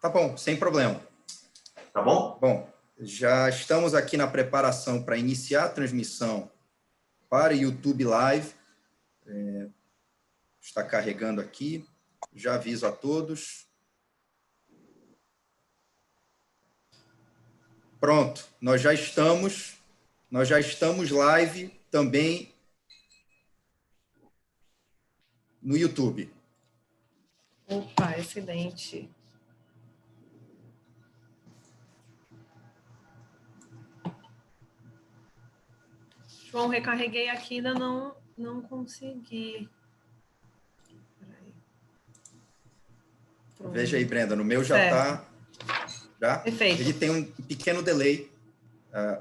Tá bom, sem problema. Tá bom? Bom, já estamos aqui na preparação para iniciar a transmissão para YouTube Live. Está carregando aqui. Já aviso a todos. Pronto, nós já estamos live também no YouTube. Opa, excelente. João, recarreguei aqui, ainda não consegui. Veja aí, Brenda, no meu já está. Já? Perfeito. Ele tem um pequeno delay,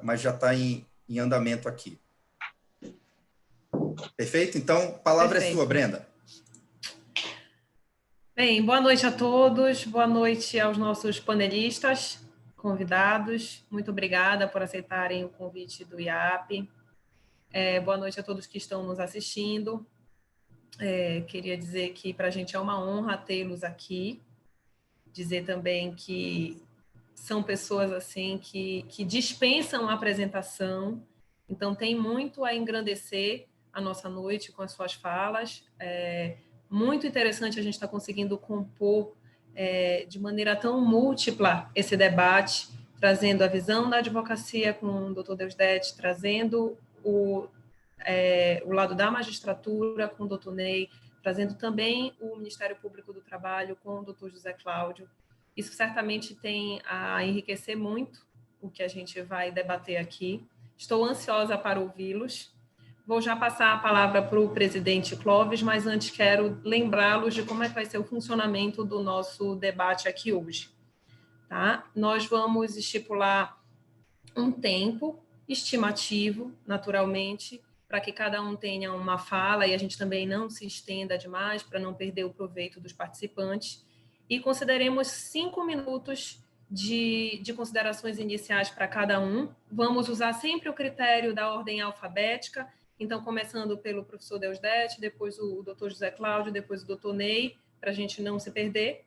mas já está em andamento aqui. Perfeito? Então, a palavra é sua, Brenda. Bem, boa noite a todos, boa noite aos nossos panelistas, convidados. Muito obrigada por aceitarem o convite do IAP. Boa noite a todos que estão nos assistindo. Queria dizer que para a gente é uma honra tê-los aqui. Dizer também que são pessoas assim que dispensam a apresentação, então tem muito a engrandecer a nossa noite com as suas falas. Muito interessante a gente estar conseguindo compor de maneira tão múltipla esse debate, trazendo a visão da advocacia com o Dr. Deusdedit, trazendo o lado da magistratura com o Dr. Ney, trazendo também o Ministério Público do Trabalho com o Dr. José Cláudio. Isso certamente tem a enriquecer muito o que a gente vai debater aqui. Estou ansiosa para ouvi-los. Vou já passar a palavra para o presidente Clóvis, mas antes quero lembrá-los de como é que vai ser o funcionamento do nosso debate aqui hoje. Tá? Nós vamos estipular um tempo estimativo, naturalmente, para que cada um tenha uma fala e a gente também não se estenda demais para não perder o proveito dos participantes. E consideremos 5 minutos de considerações iniciais para cada um. Vamos usar sempre o critério da ordem alfabética, então começando pelo professor Deusdedit, depois o doutor José Cláudio, depois o doutor Ney, para a gente não se perder.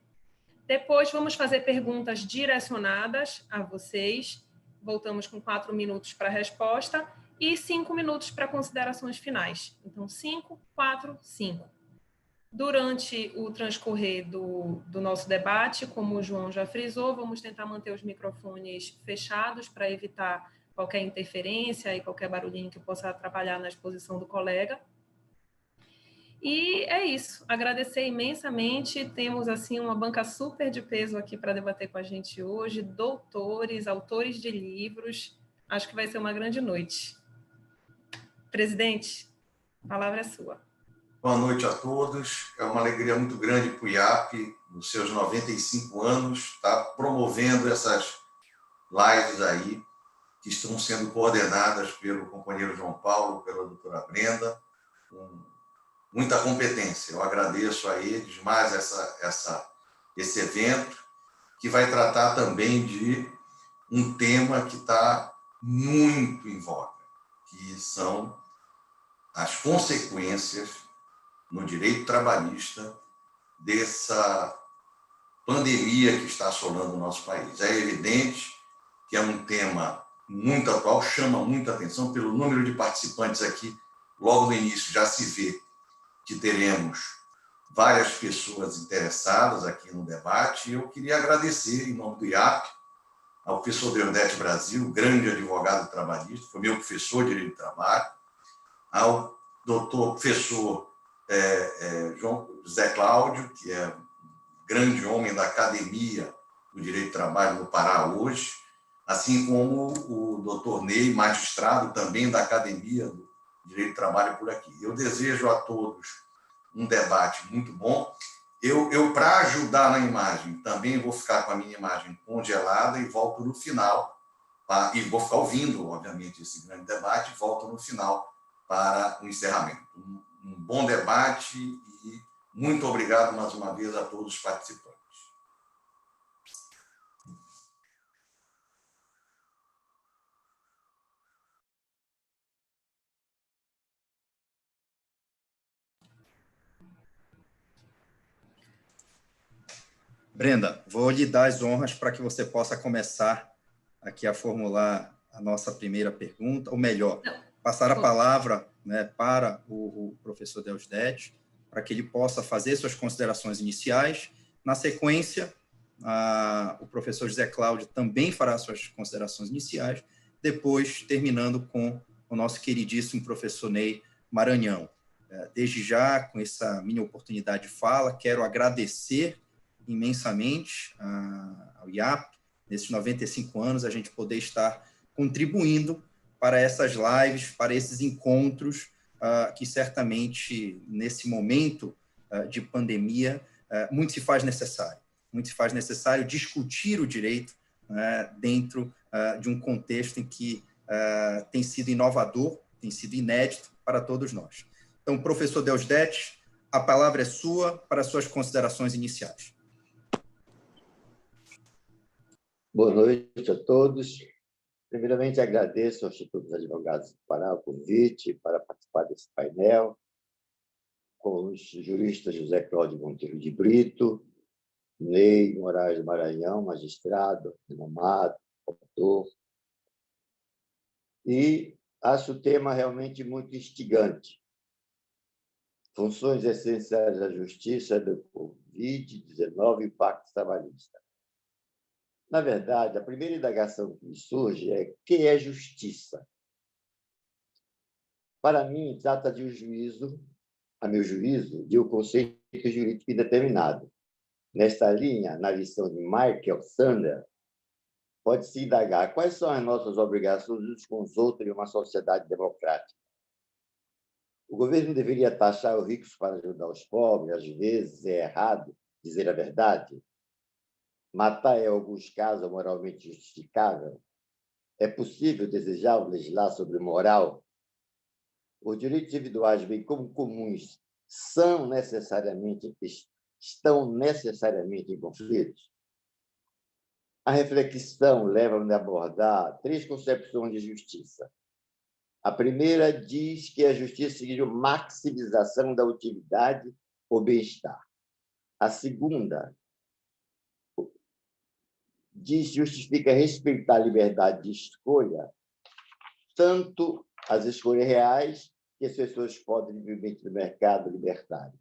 Depois vamos fazer perguntas direcionadas a vocês. Voltamos com 4 minutos para a resposta e 5 minutos para considerações finais. Então, 5, 4, 5. Durante o transcorrer do nosso debate, como o João já frisou, vamos tentar manter os microfones fechados para evitar qualquer interferência e qualquer barulhinho que possa atrapalhar na exposição do colega. E é isso, agradecer imensamente, temos assim uma banca super de peso aqui para debater com a gente hoje, doutores, autores de livros, acho que vai ser uma grande noite. Presidente, a palavra é sua. Boa noite a todos, é uma alegria muito grande para o IAP, nos seus 95 anos, estar promovendo essas lives aí, que estão sendo coordenadas pelo companheiro João Paulo, pela doutora Brenda, com muita competência. Eu agradeço a eles mais esse evento, que vai tratar também de um tema que está muito em voga, que são as consequências no direito trabalhista dessa pandemia que está assolando o nosso país. É evidente que é um tema muito atual, chama muita atenção pelo número de participantes aqui. Logo no início já se vê que teremos várias pessoas interessadas aqui no debate. Eu queria agradecer, em nome do IAP, ao professor Deusdedit Brasil, grande advogado trabalhista, foi meu professor de Direito do Trabalho, ao doutor professor João José Cláudio, que é grande homem da Academia do Direito do Trabalho no Pará hoje, assim como o doutor Ney, magistrado também da Academia do Direito do Trabalho por aqui. Eu desejo a todos um debate muito bom. Eu para ajudar na imagem, também vou ficar com a minha imagem congelada e volto no final, e vou ficar ouvindo, obviamente, esse grande debate, e volto no final para o encerramento. Um bom debate e muito obrigado mais uma vez a todos os participantes. Brenda, vou lhe dar as honras para que você possa começar aqui a formular a nossa primeira pergunta, ou melhor, passar a palavra, né, para o professor Deusdedit, para que ele possa fazer suas considerações iniciais. Na sequência, o professor José Cláudio também fará suas considerações iniciais, depois terminando com o nosso queridíssimo professor Ney Maranhão. Desde já, com essa minha oportunidade de fala, quero agradecer imensamente ao IAP, nesses 95 anos, a gente poder estar contribuindo para essas lives, para esses encontros, que certamente, nesse momento de pandemia, muito se faz necessário. Muito se faz necessário discutir o direito dentro de um contexto em que tem sido inovador, tem sido inédito para todos nós. Então, professor Deusdedit, a palavra é sua para suas considerações iniciais. Boa noite a todos. Primeiramente, agradeço ao Instituto dos Advogados do Pará o convite para participar desse painel com os juristas José Cláudio Monteiro de Brito, Ney Moraes do Maranhão, magistrado, renomado, autor. E acho o tema realmente muito instigante. Funções essenciais da justiça do Covid-19 e impacto trabalhista. Na verdade, a primeira indagação que me surge é: o que é justiça? Para mim, trata de um juízo, a meu juízo, de um conceito jurídico indeterminado. Nesta linha, na lição de Michael Sandler, pode-se indagar quais são as nossas obrigações uns com os outros em uma sociedade democrática. O governo deveria taxar os ricos para ajudar os pobres, às vezes é errado dizer a verdade. Matar, em alguns casos, moralmente justificável. É possível desejar ou legislar sobre moral? Os direitos individuais, bem como comuns, estão necessariamente em conflitos? A reflexão leva-me a abordar três concepções de justiça. A primeira diz que a justiça seria a maximização da utilidade ou bem-estar. A segunda justifica respeitar a liberdade de escolha, tanto as escolhas reais, que as pessoas podem viver no mercado libertário,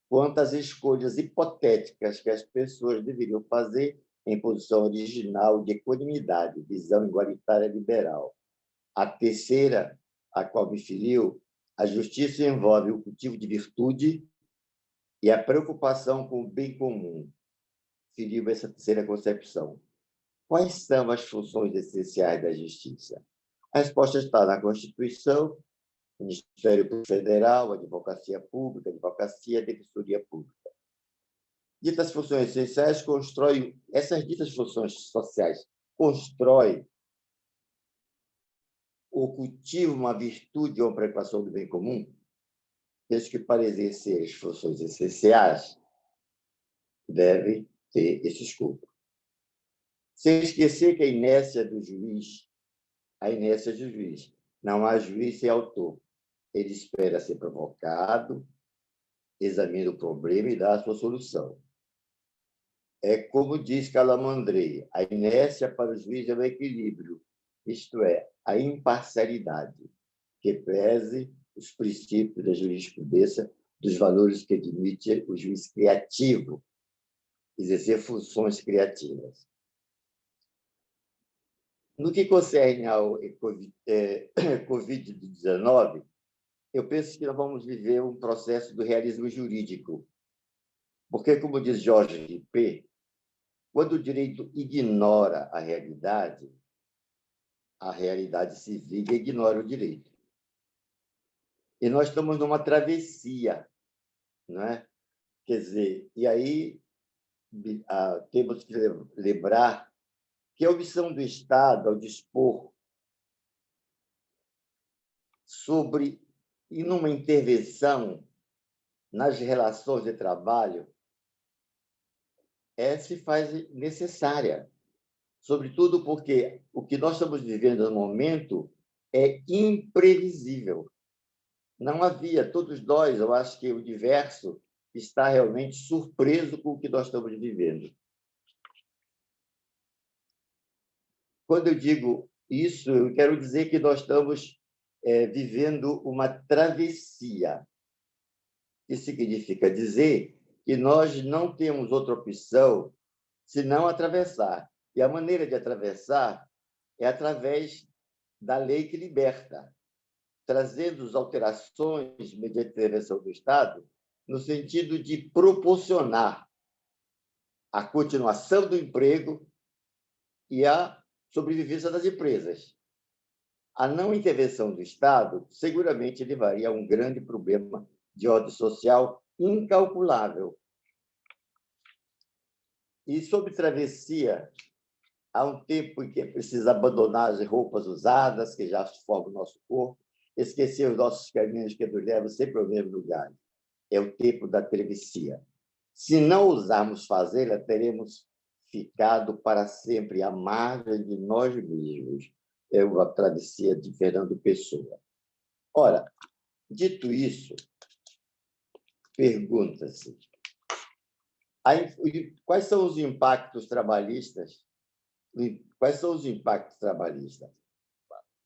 quanto as escolhas hipotéticas que as pessoas deveriam fazer em posição original de equanimidade, visão igualitária liberal. A terceira, a qual me feriu, a justiça envolve o cultivo de virtude e a preocupação com o bem comum. Feriu essa terceira concepção. Quais são as funções essenciais da justiça? A resposta está na Constituição, Ministério Público Federal, Advocacia Pública, Advocacia, Defensoria Pública. Ditas funções essenciais constroem, essas ditas funções sociais constroem ou cultivam uma virtude ou uma preocupação do bem comum, desde que para exercer as funções essenciais devem ter esse escopo. Sem esquecer que a inércia do juiz, não há juiz sem autor. Ele espera ser provocado, examina o problema e dá a sua solução. É como diz Calamandrei, a inércia para o juiz é o equilíbrio, isto é, a imparcialidade, que preze os princípios da jurisprudência, dos valores que admite o juiz criativo, exercer funções criativas. No que concerne ao Covid-19, eu penso que nós vamos viver um processo do realismo jurídico, porque, como diz Jorge P., quando o direito ignora a realidade se liga e ignora o direito. E nós estamos numa travessia, não é? Quer dizer, e aí temos que lembrar que a omissão do Estado ao dispor sobre, e numa intervenção nas relações de trabalho, se faz necessária, sobretudo porque o que nós estamos vivendo no momento é imprevisível. Não havia, todos nós, eu acho que o universo está realmente surpreso com o que nós estamos vivendo. quando eu digo isso, eu quero dizer que nós estamos vivendo uma travessia, que significa dizer que nós não temos outra opção senão atravessar. E a maneira de atravessar é através da lei que liberta, trazendo as alterações mediante intervenção do Estado, no sentido de proporcionar a continuação do emprego e a sobrevivência das empresas. A não intervenção do Estado seguramente levaria a um grande problema de ordem social incalculável. E sobre travessia, há um tempo em que é preciso abandonar as roupas usadas, que já formam o nosso corpo, esquecer os nossos caminhos que nos levam sempre ao mesmo lugar. É o tempo da travessia. Se não ousarmos fazê-la, teremos ficado para sempre à margem de nós mesmos. É uma travessia de Fernando Pessoa. Ora, dito isso, pergunta-se: quais são os impactos trabalhistas? Quais são os impactos trabalhistas?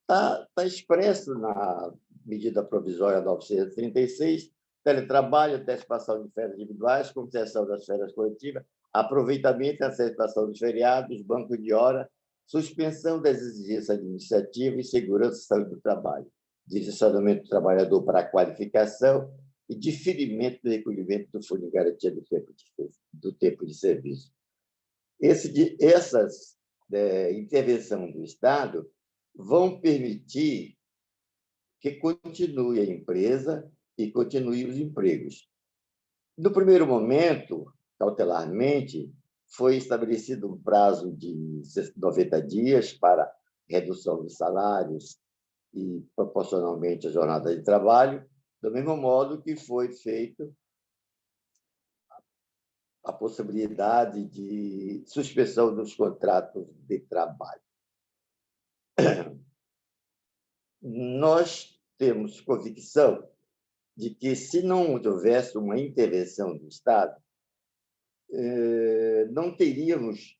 Está expresso na medida provisória 936, teletrabalho, antecipação de férias individuais, concessão das férias coletivas, aproveitamento e antecipação dos feriados, banco de hora, suspensão das exigências administrativas e segurança e saúde do trabalho, direcionamento do trabalhador para a qualificação e diferimento do recolhimento do fundo de garantia do tempo de serviço. Essas intervenção do Estado vão permitir que continue a empresa e continue os empregos. No primeiro momento, cautelarmente, foi estabelecido um prazo de 90 dias para redução dos salários e, proporcionalmente, a jornada de trabalho, do mesmo modo que foi feito a possibilidade de suspensão dos contratos de trabalho. Nós temos convicção de que, se não houvesse uma intervenção do Estado, não teríamos,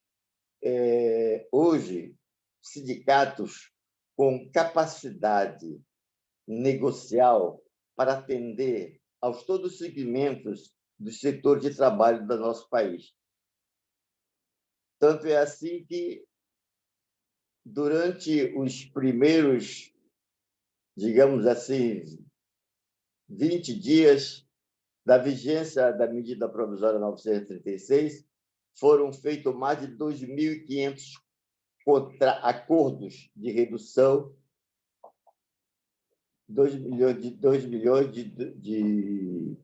hoje, sindicatos com capacidade negocial para atender aos todos os segmentos do setor de trabalho do nosso país. Tanto é assim que, durante os primeiros, digamos assim, 20 dias da vigência da medida provisória 936, foram feitos mais de 2.500 acordos de redução, 2 milhões de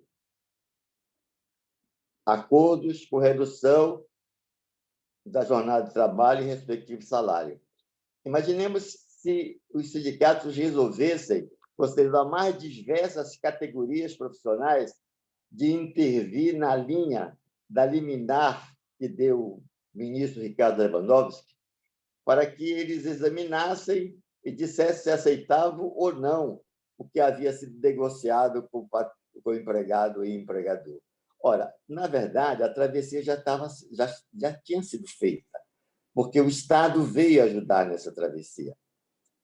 acordos com redução da jornada de trabalho e respectivo salário. Imaginemos se os sindicatos resolvessem, considerando as mais diversas categorias profissionais, de intervir na linha da liminar que deu o ministro Ricardo Lewandowski, para que eles examinassem e dissessem se aceitavam ou não o que havia sido negociado com o empregado e empregador. Ora, na verdade, a travessia já tinha sido feita, porque o Estado veio ajudar nessa travessia.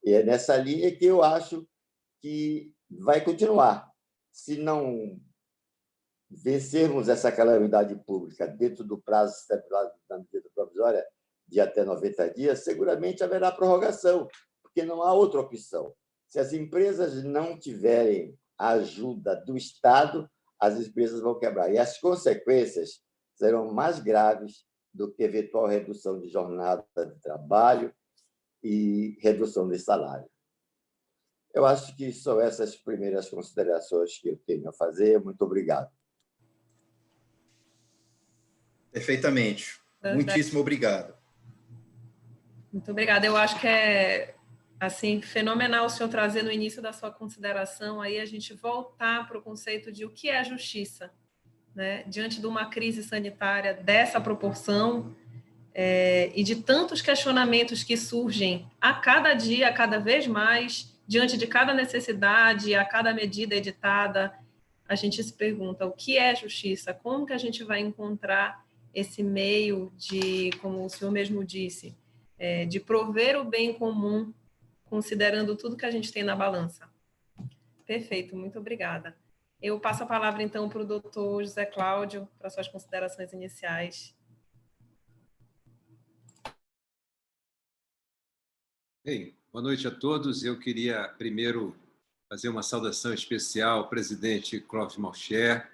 E é nessa linha que eu acho que vai continuar. Se não vencermos essa calamidade pública dentro do prazo estipulado na medida provisória de até 90 dias, seguramente haverá prorrogação, porque não há outra opção. Se as empresas não tiverem a ajuda do Estado, as empresas vão quebrar. E as consequências serão mais graves do que eventual redução de jornada de trabalho e redução de salário. Eu acho que são essas primeiras considerações que eu tenho a fazer. Muito obrigado. Perfeitamente. Muitíssimo obrigado. Muito obrigada. Eu acho que é assim fenomenal o senhor trazer no início da sua consideração aí a gente voltar para o conceito de o que é justiça, né? Diante de uma crise sanitária dessa proporção e de tantos questionamentos que surgem a cada dia, cada vez mais, diante de cada necessidade, a cada medida editada, a gente se pergunta o que é justiça, como que a gente vai encontrar esse meio de, como o senhor mesmo disse, de prover o bem comum, considerando tudo que a gente tem na balança. Perfeito, muito obrigada. Eu passo a palavra, então, para o doutor José Cláudio, para suas considerações iniciais. Bem, boa noite a todos. Eu queria, primeiro, fazer uma saudação especial ao presidente Clóvis Malcher,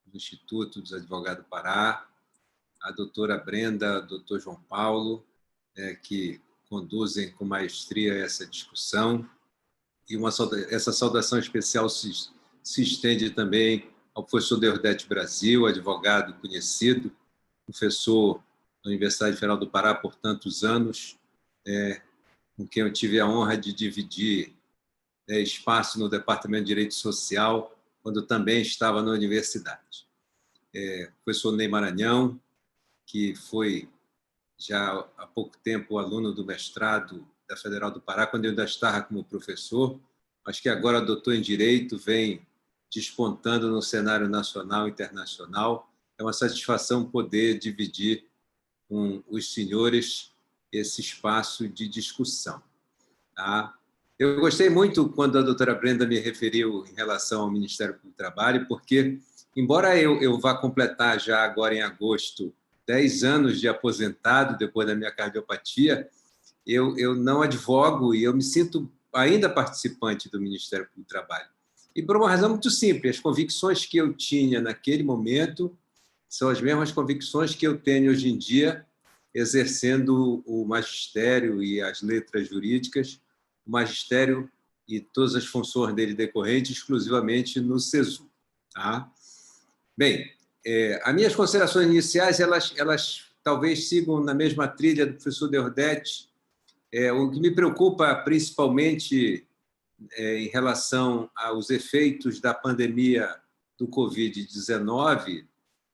do Instituto dos Advogados do Pará, a doutora Brenda, doutor João Paulo, que conduzem com maestria essa discussão. E essa saudação especial se estende também ao professor Deusdedit Brasil, advogado conhecido, professor da Universidade Federal do Pará por tantos anos, com quem eu tive a honra de dividir espaço no Departamento de Direito Social, quando também estava na universidade. Professor Ney Maranhão, que foi já há pouco tempo aluno do mestrado da Federal do Pará, quando eu ainda estava como professor, mas que agora doutor em Direito, vem despontando no cenário nacional e internacional. É uma satisfação poder dividir com os senhores esse espaço de discussão. Tá? Eu gostei muito quando a doutora Brenda me referiu em relação ao Ministério do Trabalho, porque, embora eu vá completar já agora em agosto 10 anos de aposentado, depois da minha cardiopatia, eu não advogo e eu me sinto ainda participante do Ministério do Trabalho. E por uma razão muito simples, as convicções que eu tinha naquele momento são as mesmas convicções que eu tenho hoje em dia, exercendo o magistério e as letras jurídicas, o magistério e todas as funções dele decorrentes exclusivamente no SESU. Tá? Bem, as minhas considerações iniciais, elas talvez sigam na mesma trilha do professor Deusdedit. O que me preocupa principalmente em relação aos efeitos da pandemia do Covid-19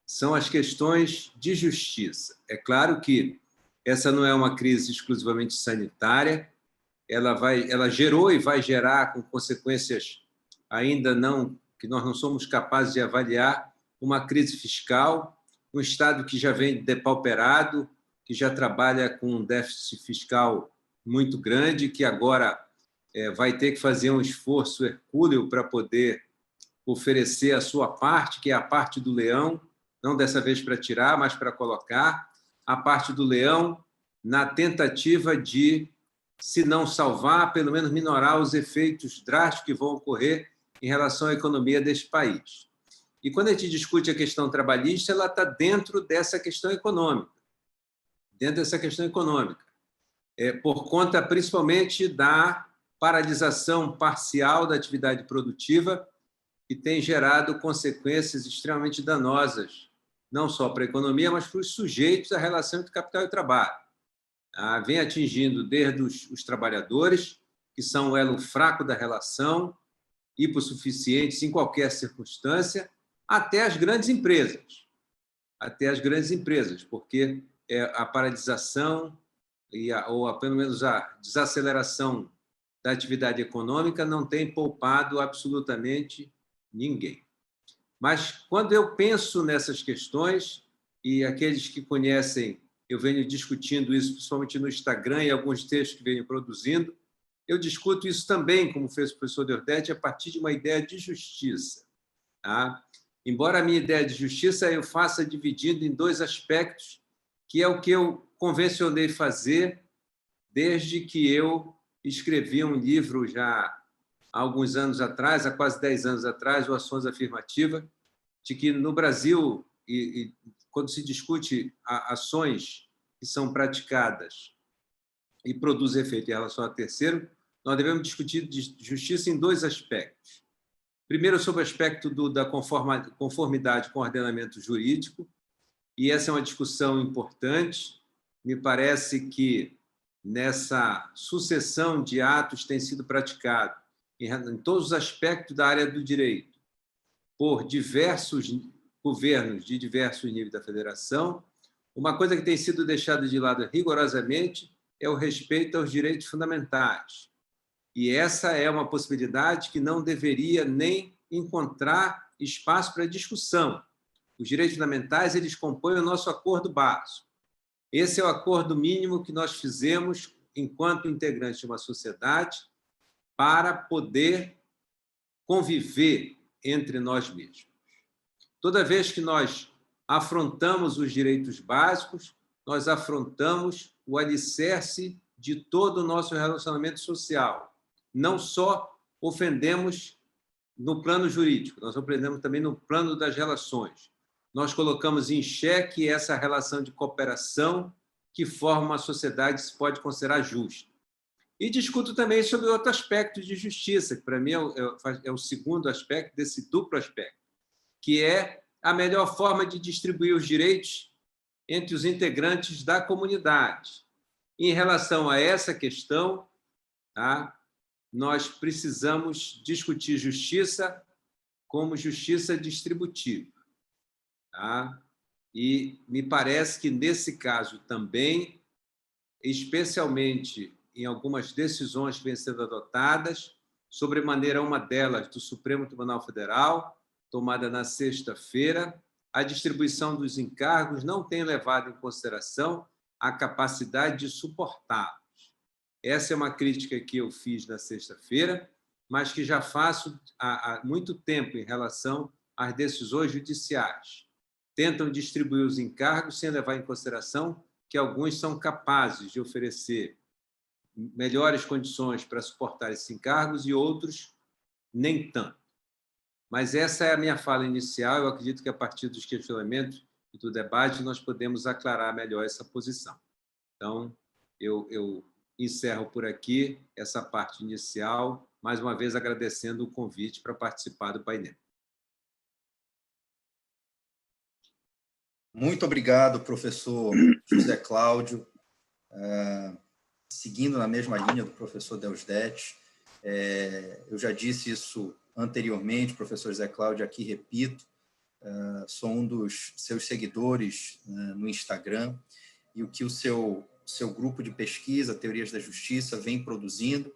são as questões de justiça. É claro que essa não é uma crise exclusivamente sanitária, ela gerou e vai gerar, com consequências ainda não, que nós não somos capazes de avaliar, uma crise fiscal, um Estado que já vem depauperado, que já trabalha com um déficit fiscal muito grande, que agora vai ter que fazer um esforço hercúleo para poder oferecer a sua parte, que é a parte do leão, não dessa vez para tirar, mas para colocar a parte do leão na tentativa de, se não salvar, pelo menos minorar os efeitos drásticos que vão ocorrer em relação à economia deste país. E quando a gente discute a questão trabalhista, ela está dentro dessa questão econômica. Dentro dessa questão econômica. Por conta, principalmente, da paralisação parcial da atividade produtiva, que tem gerado consequências extremamente danosas, não só para a economia, mas para os sujeitos à relação entre capital e trabalho. Vem atingindo desde os trabalhadores, que são o elo fraco da relação, hipossuficientes em qualquer circunstância, até as grandes empresas. Até as grandes empresas, porque a paralisação ou pelo menos a desaceleração da atividade econômica não tem poupado absolutamente ninguém. Mas, quando eu penso nessas questões, e aqueles que conhecem, eu venho discutindo isso, principalmente no Instagram e alguns textos que venho produzindo, eu discuto isso também, como fez o professor Deusdedit, a partir de uma ideia de justiça. Tá? Embora a minha ideia de justiça eu faça dividindo em dois aspectos, que é o que eu convencionei fazer desde que eu escrevi um livro já há alguns anos atrás, há quase 10 anos atrás, o Ações Afirmativas, de que no Brasil, quando se discute ações que são praticadas e produzem efeito em relação a terceiro, nós devemos discutir justiça em dois aspectos. Primeiro, sobre o aspecto da conformidade com o ordenamento jurídico, e essa é uma discussão importante. Me parece que nessa sucessão de atos que tem sido praticado em todos os aspectos da área do direito, por diversos governos de diversos níveis da federação, uma coisa que tem sido deixada de lado rigorosamente é o respeito aos direitos fundamentais. E essa é uma possibilidade que não deveria nem encontrar espaço para discussão. Os direitos fundamentais, eles compõem o nosso acordo básico. Esse é o acordo mínimo que nós fizemos enquanto integrantes de uma sociedade para poder conviver entre nós mesmos. Toda vez que nós afrontamos os direitos básicos, nós afrontamos o alicerce de todo o nosso relacionamento social. Não só ofendemos no plano jurídico, nós ofendemos também no plano das relações. Nós colocamos em xeque essa relação de cooperação que forma uma sociedade que se pode considerar justa. E discuto também sobre outro aspecto de justiça, que para mim é o segundo aspecto desse duplo aspecto, que é a melhor forma de distribuir os direitos entre os integrantes da comunidade. Em relação a essa questão, tá, nós precisamos discutir justiça como justiça distributiva. Tá? E me parece que, nesse caso também, especialmente em algumas decisões que vêm sendo adotadas, sobremaneira uma delas do Supremo Tribunal Federal, tomada na sexta-feira, a distribuição dos encargos não tem levado em consideração a capacidade de suportá-los. Essa é uma crítica que eu fiz na sexta-feira, mas que já faço há muito tempo em relação às decisões judiciais. Tentam distribuir os encargos sem levar em consideração que alguns são capazes de oferecer melhores condições para suportar esses encargos e outros nem tanto. Mas essa é a minha fala inicial. Eu acredito que, a partir dos questionamentos e do debate, nós podemos aclarar melhor essa posição. Então, eu encerro por aqui essa parte inicial, mais uma vez agradecendo o convite para participar do painel. Muito obrigado, professor José Cláudio. Seguindo na mesma linha do professor Deusdedit, eu já disse isso anteriormente, professor José Cláudio, aqui repito, sou um dos seus seguidores no Instagram, e o que o seu grupo de pesquisa, Teorias da Justiça, vem produzindo,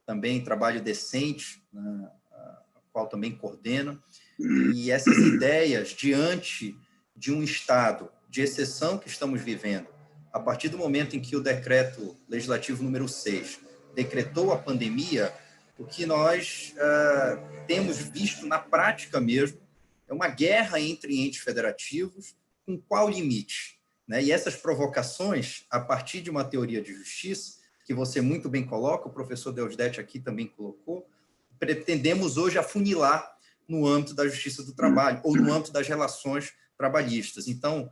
também trabalho decente, a qual também coordeno, e essas ideias diante de um estado de exceção que estamos vivendo, a partir do momento em que o decreto legislativo número 6 decretou a pandemia, o que nós temos visto na prática mesmo é uma guerra entre entes federativos, com qual limite? Né? E essas provocações, a partir de uma teoria de justiça, que você muito bem coloca, o professor Deusdedit aqui também colocou, pretendemos hoje afunilar no âmbito da justiça do trabalho, ou no âmbito das relações trabalhistas. Então,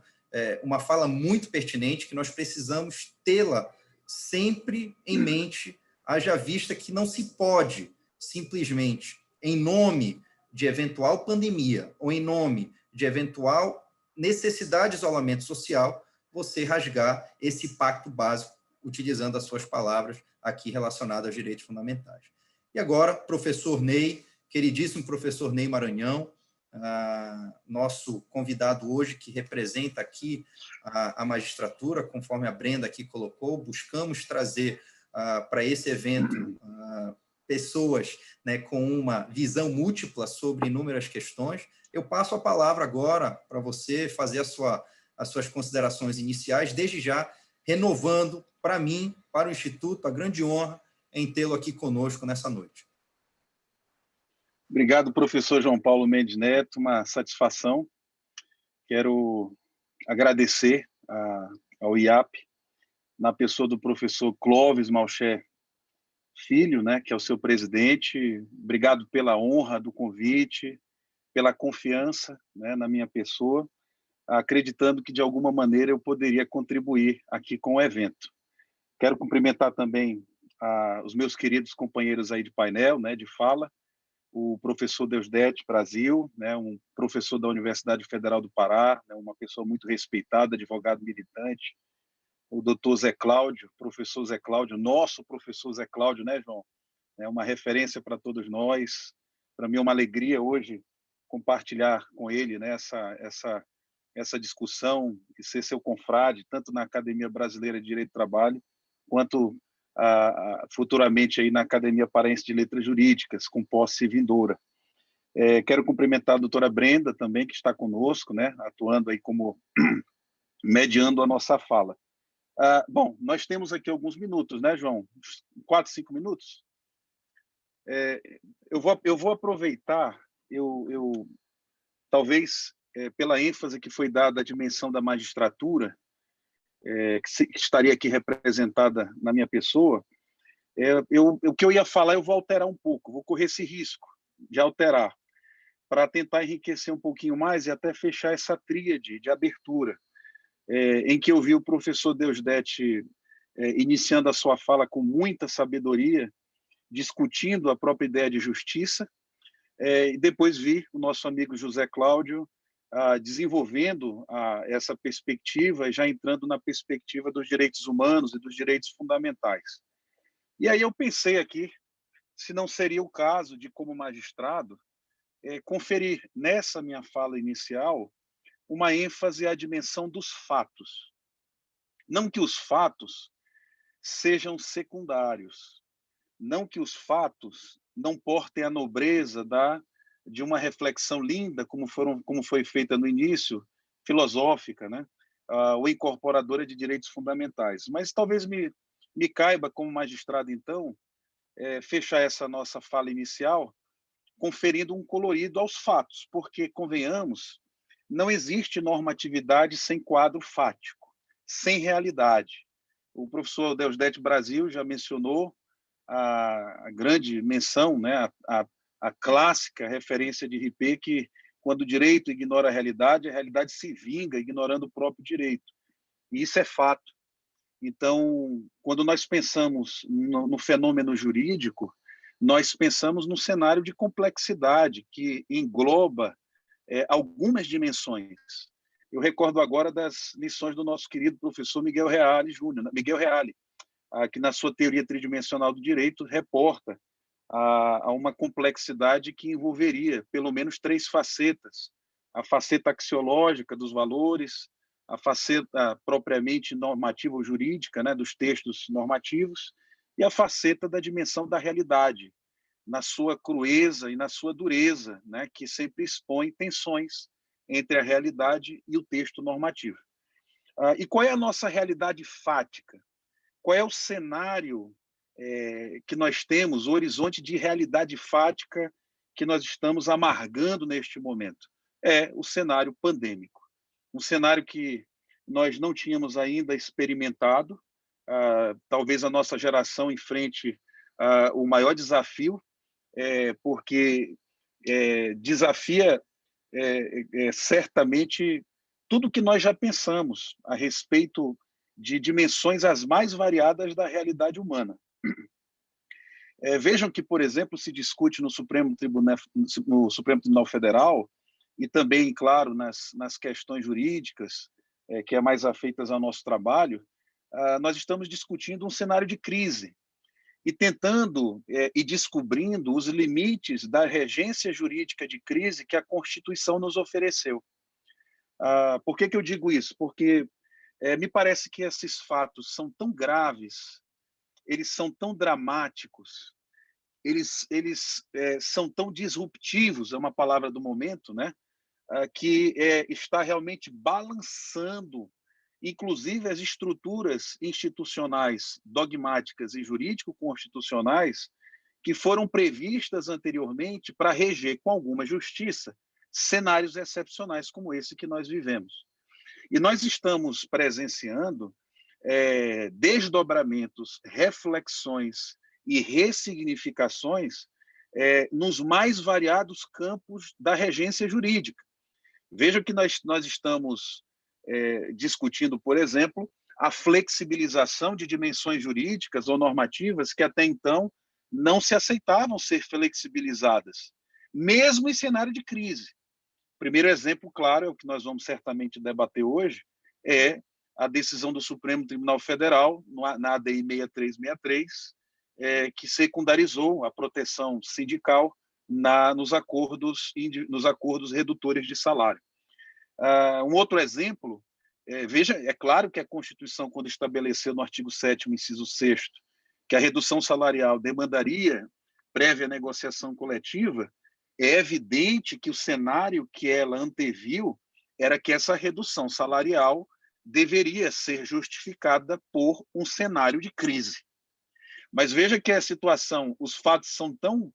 uma fala muito pertinente que nós precisamos tê-la sempre em mente, haja vista que não se pode simplesmente, em nome de eventual pandemia ou em nome de eventual necessidade de isolamento social, você rasgar esse pacto básico, utilizando as suas palavras aqui relacionadas aos direitos fundamentais. E agora, professor Ney, queridíssimo professor Ney Maranhão, nosso convidado hoje, que representa aqui a magistratura, conforme a Brenda aqui colocou, buscamos trazer para esse evento pessoas, né, com uma visão múltipla sobre inúmeras questões. Eu passo a palavra agora para você fazer as suas considerações iniciais, desde já renovando para mim, para o Instituto, a grande honra em tê-lo aqui conosco nessa noite. Obrigado, professor João Paulo Mendes Neto, uma satisfação. Quero agradecer ao IAP, na pessoa do professor Clóvis Malcher Filho, né, que é o seu presidente. Obrigado pela honra do convite, pela confiança, né, na minha pessoa, acreditando que, de alguma maneira, eu poderia contribuir aqui com o evento. Quero cumprimentar também os meus queridos companheiros aí de painel, né, de fala, o professor Deusdedit Brasil, né, um professor da Universidade Federal do Pará, né, uma pessoa muito respeitada, advogado militante, o doutor Zé Cláudio, professor Zé Cláudio, nosso professor Zé Cláudio, né, João? É uma referência para todos nós. Para mim é uma alegria hoje compartilhar com ele, né, essa discussão e ser seu confrade, tanto na Academia Brasileira de Direito do Trabalho, quanto futuramente aí na Academia Paraense de Letras Jurídicas, com posse vindoura. Quero cumprimentar a doutora Brenda também, que está conosco, né, atuando aí como mediando a nossa fala. Bom, nós temos aqui alguns minutos, né, João? 4, 5 minutos? Eu vou aproveitar, talvez, pela ênfase que foi dada à dimensão da magistratura, que estaria aqui representada na minha pessoa, o que eu ia falar eu vou alterar um pouco, vou correr esse risco de alterar, para tentar enriquecer um pouquinho mais e até fechar essa tríade de abertura, em que eu vi o professor Deusdedit iniciando a sua fala com muita sabedoria, discutindo a própria ideia de justiça, e depois vi o nosso amigo José Cláudio desenvolvendo essa perspectiva, já entrando na perspectiva dos direitos humanos e dos direitos fundamentais. E aí eu pensei aqui, se não seria o caso de, como magistrado, conferir nessa minha fala inicial uma ênfase à dimensão dos fatos. Não que os fatos sejam secundários, não que os fatos não portem a nobreza de uma reflexão linda, como foi feita no início, filosófica, né? Ou incorporadora de direitos fundamentais. Mas talvez me caiba, como magistrado, então, fechar essa nossa fala inicial conferindo um colorido aos fatos, porque, convenhamos, não existe normatividade sem quadro fático, sem realidade. O professor Deusdedit Brasil já mencionou a grande menção, né, a clássica referência de Rippé, que quando o direito ignora a realidade se vinga ignorando o próprio direito. E isso é fato. Então, quando nós pensamos no fenômeno jurídico, nós pensamos num cenário de complexidade que engloba algumas dimensões. Eu recordo agora das lições do nosso querido professor Miguel Reale Júnior, que na sua teoria tridimensional do direito reporta a uma complexidade que envolveria pelo menos 3 facetas: a faceta axiológica dos valores, a faceta propriamente normativa ou jurídica, né, dos textos normativos, e a faceta da dimensão da realidade, na sua crueza e na sua dureza, né, que sempre expõe tensões entre a realidade e o texto normativo. E qual é a nossa realidade fática? Qual é o cenário que nós temos, o horizonte de realidade fática que nós estamos amargando neste momento? É o cenário pandêmico. Um cenário que nós não tínhamos ainda experimentado. Talvez a nossa geração enfrente o maior desafio, porque desafia certamente tudo que nós já pensamos a respeito de dimensões as mais variadas da realidade humana. Vejam que, por exemplo, se discute no Supremo Tribunal Federal e também, claro, nas questões jurídicas, que é mais afeitas ao nosso trabalho, nós estamos discutindo um cenário de crise e tentando e descobrindo os limites da regência jurídica de crise que a Constituição nos ofereceu. Por que eu digo isso? Porque me parece que esses fatos são tão graves, eles são tão dramáticos, eles são tão disruptivos, é uma palavra do momento, né? Que está realmente balançando, inclusive as estruturas institucionais, dogmáticas e jurídico-constitucionais que foram previstas anteriormente para reger com alguma justiça cenários excepcionais como esse que nós vivemos. E nós estamos presenciando desdobramentos, reflexões e ressignificações nos mais variados campos da regência jurídica. Veja que nós estamos discutindo, por exemplo, a flexibilização de dimensões jurídicas ou normativas que até então não se aceitavam ser flexibilizadas, mesmo em cenário de crise. O primeiro exemplo, claro, é o que nós vamos certamente debater hoje, é a decisão do Supremo Tribunal Federal, na ADI 6363, que secundarizou a proteção sindical nos acordos redutores de salário. Um outro exemplo, veja, é claro que a Constituição, quando estabeleceu no artigo 7º, inciso 6º, que a redução salarial demandaria prévia negociação coletiva, é evidente que o cenário que ela anteviu era que essa redução salarial deveria ser justificada por um cenário de crise. Mas veja que a situação, os fatos são tão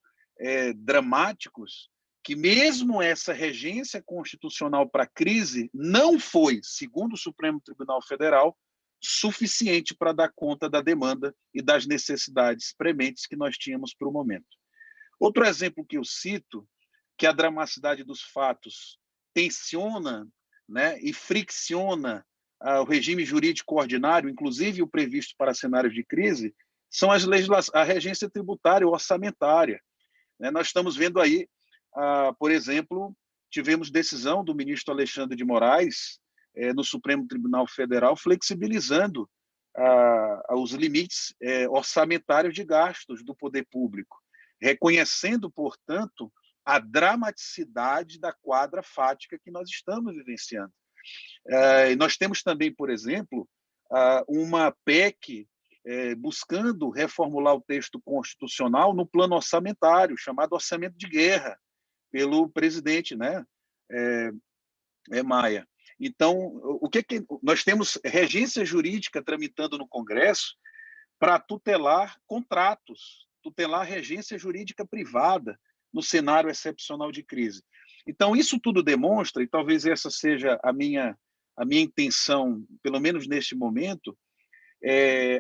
dramáticos que mesmo essa regência constitucional para a crise não foi, segundo o Supremo Tribunal Federal, suficiente para dar conta da demanda e das necessidades prementes que nós tínhamos para o momento. Outro exemplo que eu cito, que a dramaticidade dos fatos tensiona, né, e fricciona o regime jurídico ordinário, inclusive o previsto para cenários de crise, são a regência tributária ou orçamentária. Nós estamos vendo aí, por exemplo, tivemos decisão do ministro Alexandre de Moraes no Supremo Tribunal Federal flexibilizando os limites orçamentários de gastos do poder público, reconhecendo, portanto, a dramaticidade da quadra fática que nós estamos vivenciando. Nós temos também, por exemplo, uma PEC buscando reformular o texto constitucional no plano orçamentário, chamado orçamento de guerra, pelo presidente, né, Maia. Então, nós temos regência jurídica tramitando no Congresso para tutelar contratos, tutelar regência jurídica privada no cenário excepcional de crise. Então, isso tudo demonstra, e talvez essa seja a minha intenção, pelo menos neste momento,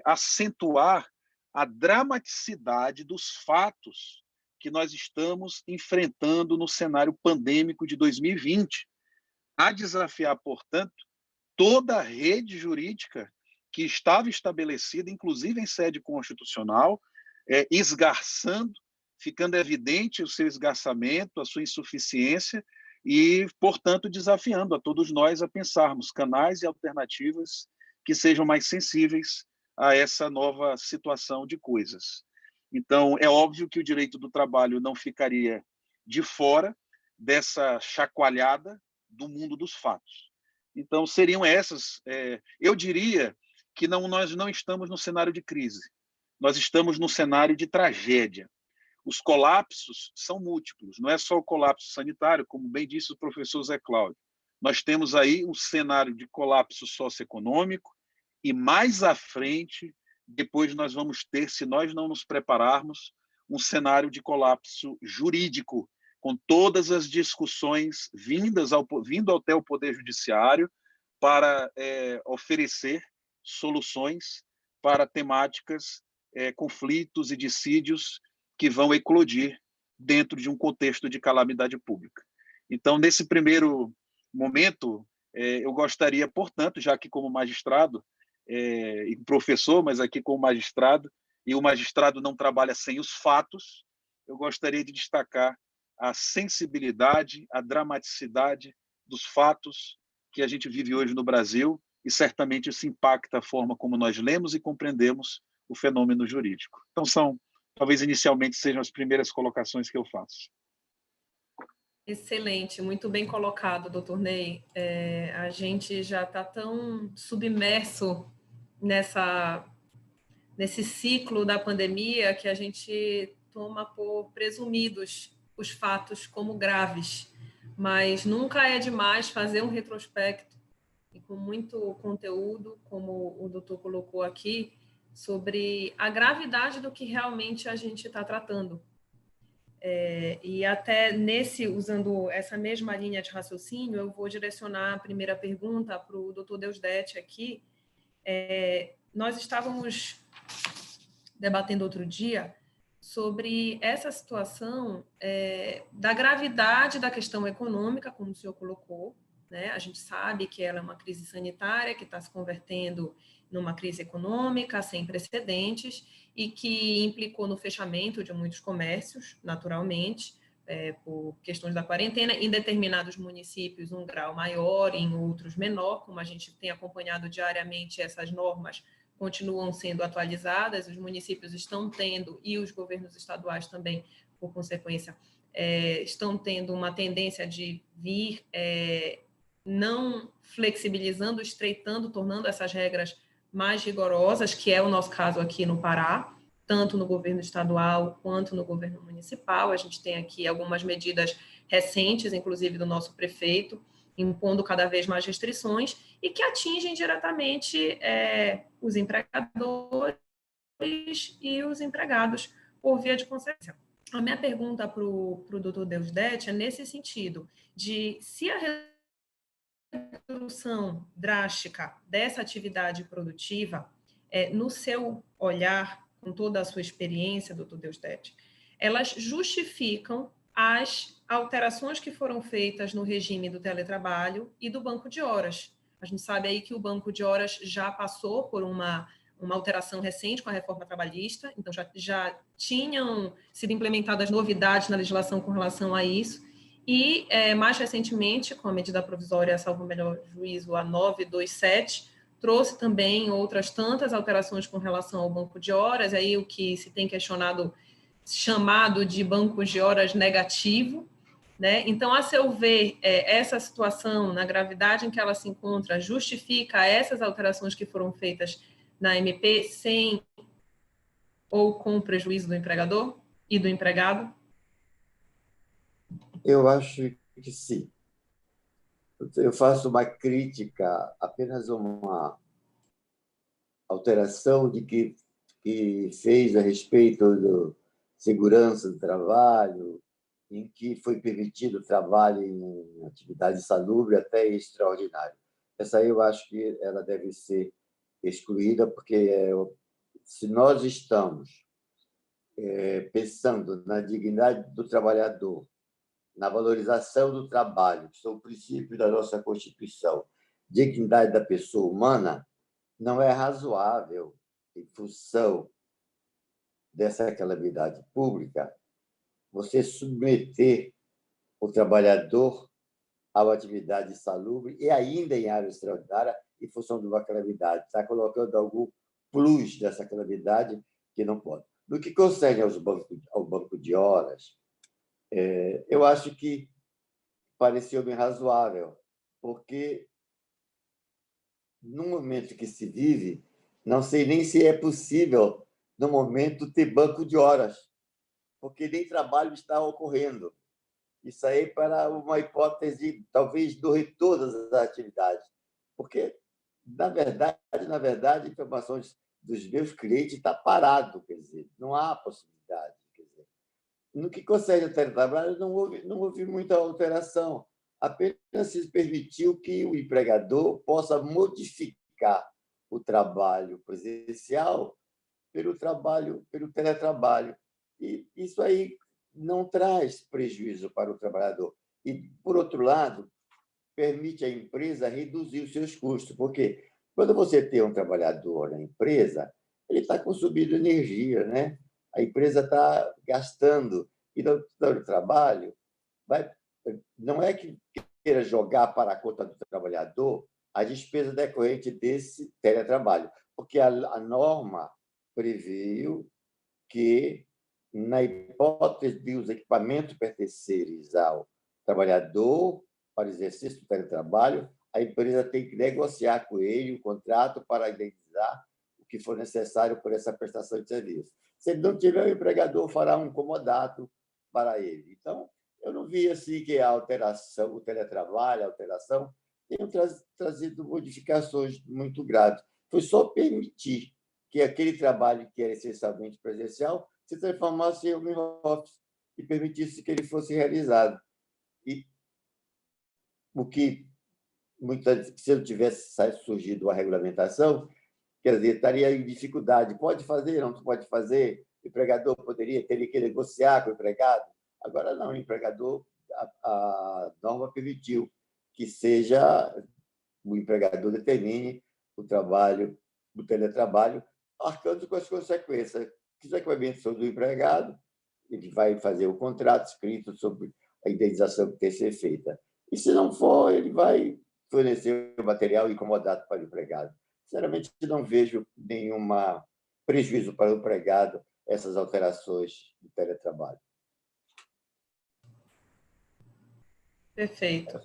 acentuar a dramaticidade dos fatos que nós estamos enfrentando no cenário pandêmico de 2020, a desafiar, portanto, toda a rede jurídica que estava estabelecida, inclusive em sede constitucional, esgarçando, ficando evidente o seu esgarçamento, a sua insuficiência e, portanto, desafiando a todos nós a pensarmos canais e alternativas que sejam mais sensíveis a essa nova situação de coisas. Então, é óbvio que o direito do trabalho não ficaria de fora dessa chacoalhada do mundo dos fatos. Então, seriam essas... eu diria que nós não estamos no cenário de crise, nós estamos no cenário de tragédia. Os colapsos são múltiplos, não é só o colapso sanitário, como bem disse o professor Zé Cláudio. Nós temos aí um cenário de colapso socioeconômico e, mais à frente, depois nós vamos ter, se nós não nos prepararmos, um cenário de colapso jurídico, com todas as discussões vindo até o Poder Judiciário para oferecer soluções para temáticas, conflitos e dissídios que vão eclodir dentro de um contexto de calamidade pública. Então, nesse primeiro momento, eu gostaria, portanto, já que como magistrado e professor, mas aqui como magistrado, e o magistrado não trabalha sem os fatos, eu gostaria de destacar a sensibilidade, a dramaticidade dos fatos que a gente vive hoje no Brasil, e certamente isso impacta a forma como nós lemos e compreendemos o fenômeno jurídico. Então, talvez inicialmente sejam as primeiras colocações que eu faço. Excelente, muito bem colocado, doutor Ney. A gente já está tão submerso nesse ciclo da pandemia que a gente toma por presumidos os fatos como graves, mas nunca é demais fazer um retrospecto e com muito conteúdo, como o doutor colocou aqui, sobre a gravidade do que realmente a gente está tratando. E até usando essa mesma linha de raciocínio, eu vou direcionar a primeira pergunta para o doutor Deusdedit aqui. Nós estávamos debatendo outro dia sobre essa situação da gravidade da questão econômica, como o senhor colocou, né? A gente sabe que ela é uma crise sanitária que está se convertendo numa crise econômica sem precedentes e que implicou no fechamento de muitos comércios, naturalmente, por questões da quarentena, em determinados municípios um grau maior, em outros menor, como a gente tem acompanhado diariamente, essas normas continuam sendo atualizadas, os municípios estão tendo, e os governos estaduais também, por consequência, estão tendo uma tendência de vir não flexibilizando, estreitando, tornando essas regras mais rigorosas, que é o nosso caso aqui no Pará, tanto no governo estadual quanto no governo municipal. A gente tem aqui algumas medidas recentes, inclusive do nosso prefeito, impondo cada vez mais restrições e que atingem diretamente os empregadores e os empregados por via de consequência. A minha pergunta para o Dr. Deusdedit é nesse sentido, de se a redução drástica dessa atividade produtiva, no seu olhar, com toda a sua experiência, Dr. Deusdedit, elas justificam as alterações que foram feitas no regime do teletrabalho e do banco de horas. A gente sabe aí que o banco de horas já passou por uma alteração recente com a reforma trabalhista, então já tinham sido implementadas novidades na legislação com relação a isso, e mais recentemente, com a medida provisória, salvo o melhor juízo, a 927, trouxe também outras tantas alterações com relação ao banco de horas, aí o que se tem questionado, chamado de bancos de horas negativo, né? Então, a seu ver, essa situação, na gravidade em que ela se encontra, justifica essas alterações que foram feitas na MP sem ou com prejuízo do empregador e do empregado? Eu acho que sim. Eu faço uma crítica, apenas uma alteração de que fez a respeito da segurança do trabalho, em que foi permitido o trabalho em atividade insalubre até extraordinário. Essa aí eu acho que ela deve ser excluída, porque se nós estamos pensando na dignidade do trabalhador, na valorização do trabalho, que são princípios da nossa Constituição, dignidade da pessoa humana, não é razoável, em função dessa calamidade pública, você submeter o trabalhador a uma atividade insalubre e ainda em área extraordinária em função de uma calamidade. Está colocando algum plus dessa calamidade que não pode. No que concerne ao banco de horas, eu acho que pareceu-me razoável, porque no momento que se vive, não sei nem se é possível, no momento, ter banco de horas, porque nem trabalho está ocorrendo. Isso aí para uma hipótese, talvez, do retorno das atividades. Porque, na verdade, informações dos meus clientes está parado, quer dizer, não há possibilidade. Quer dizer. No que concerne ao teletrabalho, não houve muita alteração. Apenas se permitiu que o empregador possa modificar o trabalho presencial pelo teletrabalho. E isso aí não traz prejuízo para o trabalhador. E, por outro lado, permite à empresa reduzir os seus custos, porque quando você tem um trabalhador na empresa, ele está consumindo energia, né? A empresa está gastando. E no trabalho, não é que queira jogar para a conta do trabalhador a despesa decorrente desse teletrabalho, porque a norma previu que, na hipótese de os equipamentos pertencerem ao trabalhador para o exercício do teletrabalho, a empresa tem que negociar com ele o contrato para indenizar o que for necessário por essa prestação de serviço. Se ele não tiver, o empregador fará um comodato para ele. Então, eu não vi assim que a alteração, o teletrabalho, a alteração, tenham trazido modificações muito graves. Foi só permitir que aquele trabalho que era essencialmente presencial se transformasse em home office e permitisse que ele fosse realizado. E o que, se não tivesse surgido a regulamentação, quer dizer, estaria em dificuldade. Pode fazer, não pode fazer? O empregador teria que negociar com o empregado. Agora, não, o empregador, a norma permitiu que seja o empregador determine o trabalho, o teletrabalho, arcando com as consequências. Se o equipamento for do empregado, ele vai fazer o contrato escrito sobre a indenização que tem que ser feita. E, se não for, ele vai fornecer o material incomodado para o empregado. Sinceramente, não vejo nenhum prejuízo para o empregado essas alterações do teletrabalho. Perfeito.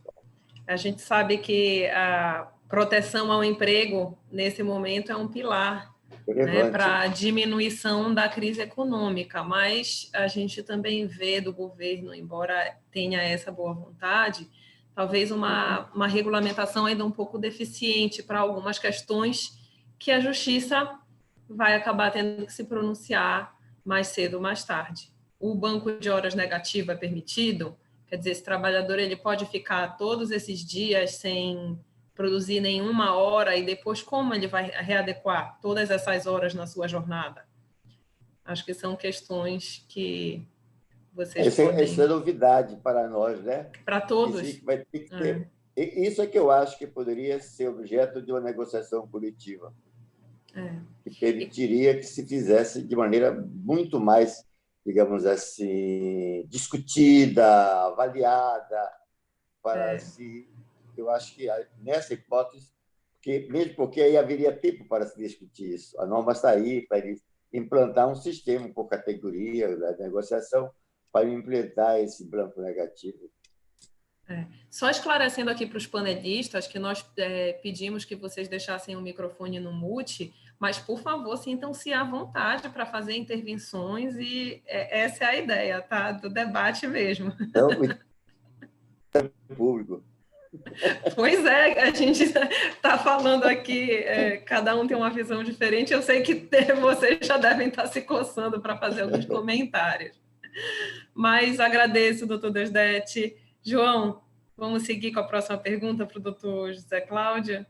A gente sabe que a proteção ao emprego, nesse momento, é um pilar, né, para a diminuição da crise econômica, mas a gente também vê do governo, embora tenha essa boa vontade, talvez uma regulamentação ainda um pouco deficiente para algumas questões que a Justiça vai acabar tendo que se pronunciar mais cedo ou mais tarde. O banco de horas negativo é permitido? Quer dizer, esse trabalhador ele pode ficar todos esses dias sem produzir nenhuma hora e depois como ele vai readequar todas essas horas na sua jornada? Acho que são questões que vocês podem... Essa é novidade para nós, né? Para todos. Vai ter que ter... Isso é que eu acho que poderia ser objeto de uma negociação coletiva. Que permitiria que se fizesse de maneira muito mais, digamos assim, discutida, avaliada, para se... Eu acho que nessa hipótese, mesmo porque aí haveria tempo para se discutir isso. A norma está aí para implantar um sistema por categoria da negociação para implementar esse branco negativo. Só esclarecendo aqui para os panelistas que nós pedimos que vocês deixassem o microfone no mute, mas, por favor, sintam-se à vontade para fazer intervenções e essa é a ideia, tá? Do debate mesmo. Então, público. Pois é, a gente está falando aqui, cada um tem uma visão diferente, eu sei que vocês já devem estar se coçando para fazer alguns comentários. Mas agradeço, doutor Deusdedit. João, vamos seguir com a próxima pergunta para o doutor José Cláudio?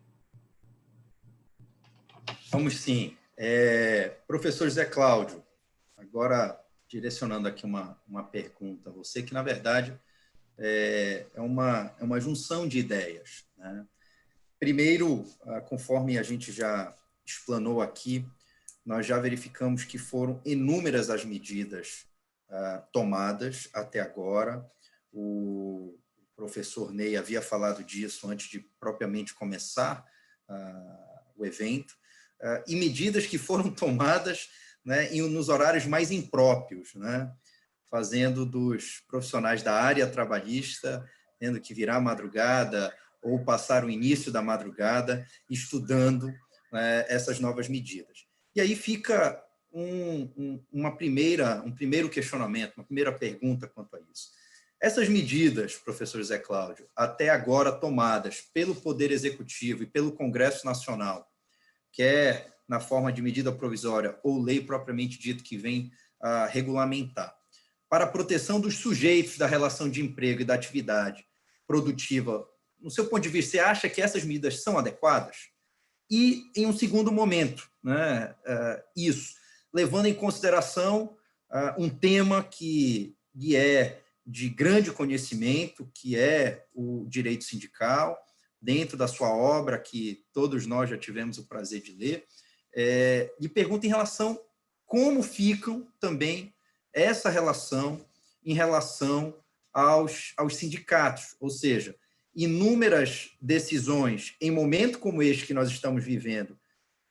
Vamos sim. Professor José Cláudio, agora direcionando aqui uma pergunta a você, que, na verdade, é uma junção de ideias, né? Primeiro, conforme a gente já explanou aqui, nós já verificamos que foram inúmeras as medidas tomadas até agora. O professor Ney havia falado disso antes de propriamente começar o evento, e medidas que foram tomadas, né, nos horários mais impróprios, né, fazendo dos profissionais da área trabalhista tendo que virar madrugada ou passar o início da madrugada estudando, né, essas novas medidas. E aí fica um primeiro questionamento, uma primeira pergunta quanto a isso. Essas medidas, professor José Cláudio, até agora tomadas pelo Poder Executivo e pelo Congresso Nacional, quer na forma de medida provisória ou lei propriamente dito que vem a regulamentar, para a proteção dos sujeitos da relação de emprego e da atividade produtiva, no seu ponto de vista, você acha que essas medidas são adequadas? E, em um segundo momento, né, isso, levando em consideração um tema que é de grande conhecimento, que é o direito sindical, dentro da sua obra, que todos nós já tivemos o prazer de ler, e pergunta em relação como ficam também essa relação em relação aos sindicatos, ou seja, inúmeras decisões em momento como este que nós estamos vivendo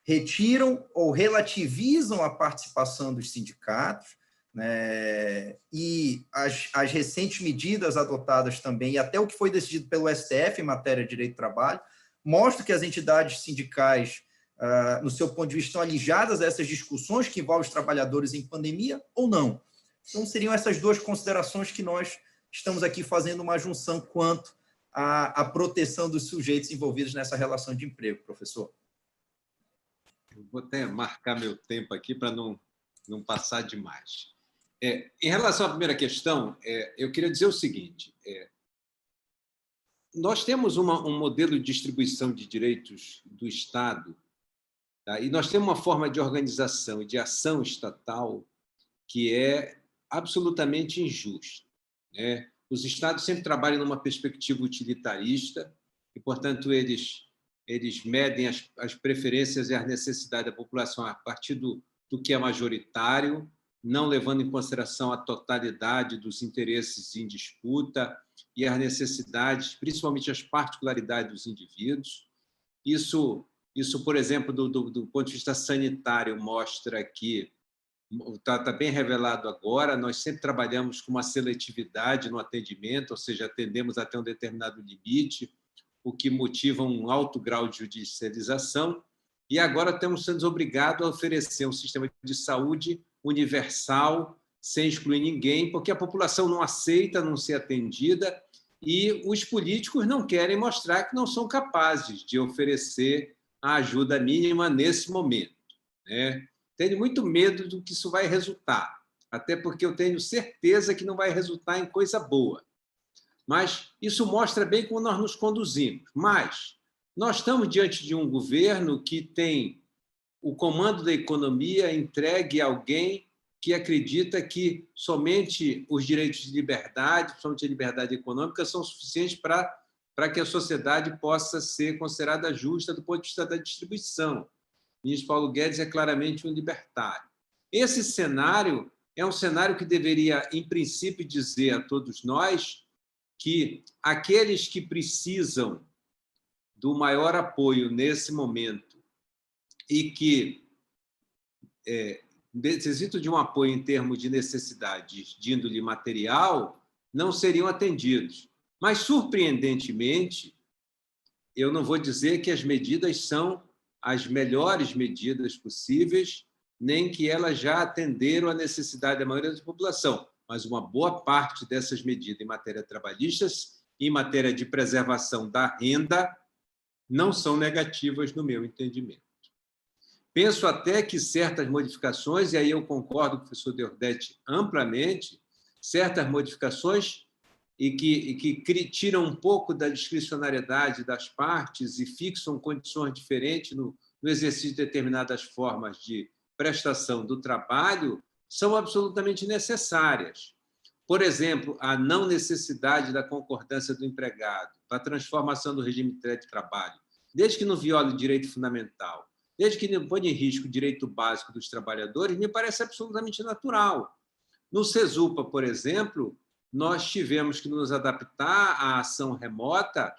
retiram ou relativizam a participação dos sindicatos, né, e as recentes medidas adotadas também, e até o que foi decidido pelo STF em matéria de direito do trabalho, mostra que as entidades sindicais, no seu ponto de vista, estão alijadas a essas discussões que envolvem os trabalhadores em pandemia ou não. Então, seriam essas duas considerações que nós estamos aqui fazendo uma junção quanto à proteção dos sujeitos envolvidos nessa relação de emprego, professor. Eu vou até marcar meu tempo aqui para não passar demais. Em relação à primeira questão, eu queria dizer o seguinte: nós temos um modelo de distribuição de direitos do Estado, tá? E nós temos uma forma de organização e de ação estatal que é absolutamente injusta, né? Os Estados sempre trabalham numa perspectiva utilitarista e, portanto, eles medem as preferências e as necessidades da população a partir do que é majoritário, não levando em consideração a totalidade dos interesses em disputa e as necessidades, principalmente as particularidades dos indivíduos. Isso por exemplo, do ponto de vista sanitário, mostra que está bem revelado agora, nós sempre trabalhamos com uma seletividade no atendimento, ou seja, atendemos até um determinado limite, o que motiva um alto grau de judicialização, e agora estamos sendo obrigados a oferecer um sistema de saúde universal, sem excluir ninguém, porque a população não aceita não ser atendida, e os políticos não querem mostrar que não são capazes de oferecer a ajuda mínima nesse momento, né? Tenho muito medo do que isso vai resultar, até porque eu tenho certeza que não vai resultar em coisa boa. Mas isso mostra bem como nós nos conduzimos. Mas nós estamos diante de um governo que tem o comando da economia entregue a alguém que acredita que somente os direitos de liberdade, somente a liberdade econômica, são suficientes para que a sociedade possa ser considerada justa do ponto de vista da distribuição. O ministro Paulo Guedes é claramente um libertário. Esse cenário é um cenário que deveria, em princípio, dizer a todos nós que aqueles que precisam do maior apoio nesse momento e que necessitam de um apoio em termos de necessidades de índole material não seriam atendidos. Mas, surpreendentemente, eu não vou dizer que as medidas são as melhores medidas possíveis, nem que elas já atenderam a necessidade da maioria da população, mas uma boa parte dessas medidas em matéria trabalhista, em matéria de preservação da renda, não são negativas no meu entendimento. Penso até que certas modificações, e aí eu concordo com o professor Deordete amplamente, certas modificações e que tiram um pouco da discricionariedade das partes e fixam condições diferentes no exercício de determinadas formas de prestação do trabalho, são absolutamente necessárias. Por exemplo, a não necessidade da concordância do empregado, a transformação do regime de trabalho, desde que não viole o direito fundamental, desde que não ponha em risco o direito básico dos trabalhadores, me parece absolutamente natural. No SESUPA, por exemplo, nós tivemos que nos adaptar à ação remota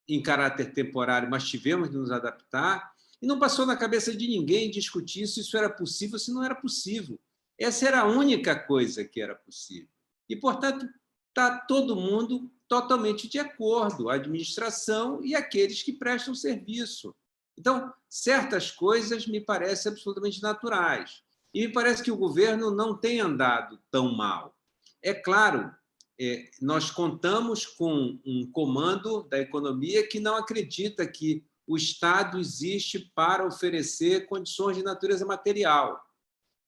em caráter temporário, mas tivemos que nos adaptar, e não passou na cabeça de ninguém discutir se isso era possível ou se não era possível. Essa era a única coisa que era possível. E, portanto, está todo mundo totalmente de acordo, a administração e aqueles que prestam serviço. Então, certas coisas me parecem absolutamente naturais. E me parece que o governo não tem andado tão mal. É claro, nós contamos com um comando da economia que não acredita que o Estado existe para oferecer condições de natureza material.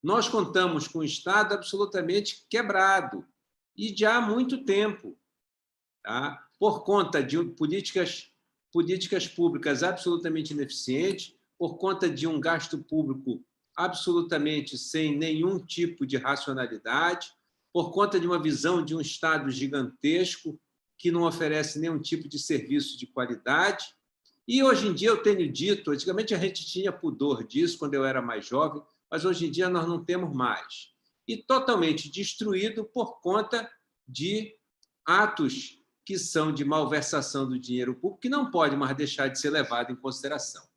Nós contamos com um Estado absolutamente quebrado, e já há muito tempo, tá? Por conta de políticas públicas absolutamente ineficientes, por conta de um gasto público absolutamente sem nenhum tipo de racionalidade, por conta de uma visão de um Estado gigantesco que não oferece nenhum tipo de serviço de qualidade. E, hoje em dia, eu tenho dito, antigamente a gente tinha pudor disso quando eu era mais jovem, mas hoje em dia nós não temos mais. E totalmente destruído por conta de atos que são de malversação do dinheiro público, que não pode mais deixar de ser levado em consideração.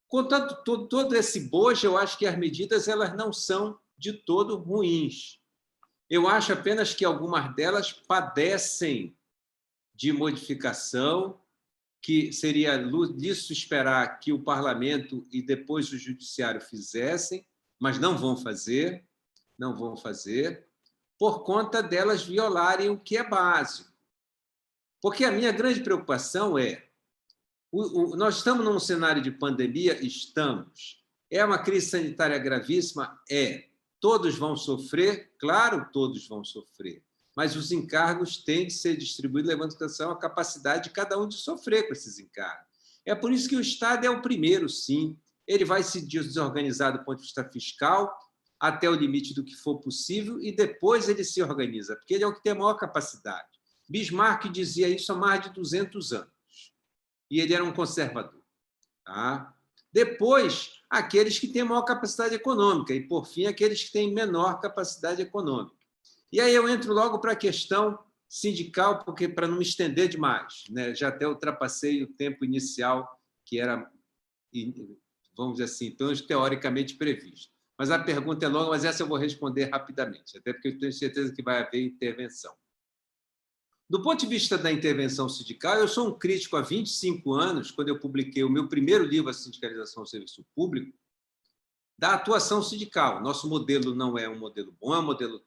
Contanto, todo esse bojo, eu acho que as medidas elas não são de todo ruins. Eu acho apenas que algumas delas padecem de modificação, que seria lícito esperar que o parlamento e depois o judiciário fizessem, mas não vão fazer, por conta delas violarem o que é básico. Porque a minha grande preocupação nós estamos num cenário de pandemia? Estamos. É uma crise sanitária gravíssima? É. Todos vão sofrer? Claro, todos vão sofrer. Mas os encargos têm que ser distribuídos levando em consideração a capacidade de cada um de sofrer com esses encargos. É por isso que o Estado é o primeiro, sim. Ele vai se desorganizar do ponto de vista fiscal até o limite do que for possível e depois ele se organiza, porque ele é o que tem a maior capacidade. Bismarck dizia isso há mais de 200 anos. E ele era um conservador. Tá? Depois, aqueles que têm maior capacidade econômica. E, por fim, aqueles que têm menor capacidade econômica. E aí eu entro logo para a questão sindical, porque para não me estender demais, né? Já até ultrapassei o tempo inicial que era, vamos dizer assim, pelo menos teoricamente previsto. Mas a pergunta é longa, mas essa eu vou responder rapidamente, até porque eu tenho certeza que vai haver intervenção. Do ponto de vista da intervenção sindical, eu sou um crítico há 25 anos, quando eu publiquei o meu primeiro livro, A Sindicalização do Serviço Público, da atuação sindical. Nosso modelo não é um modelo bom, é um modelo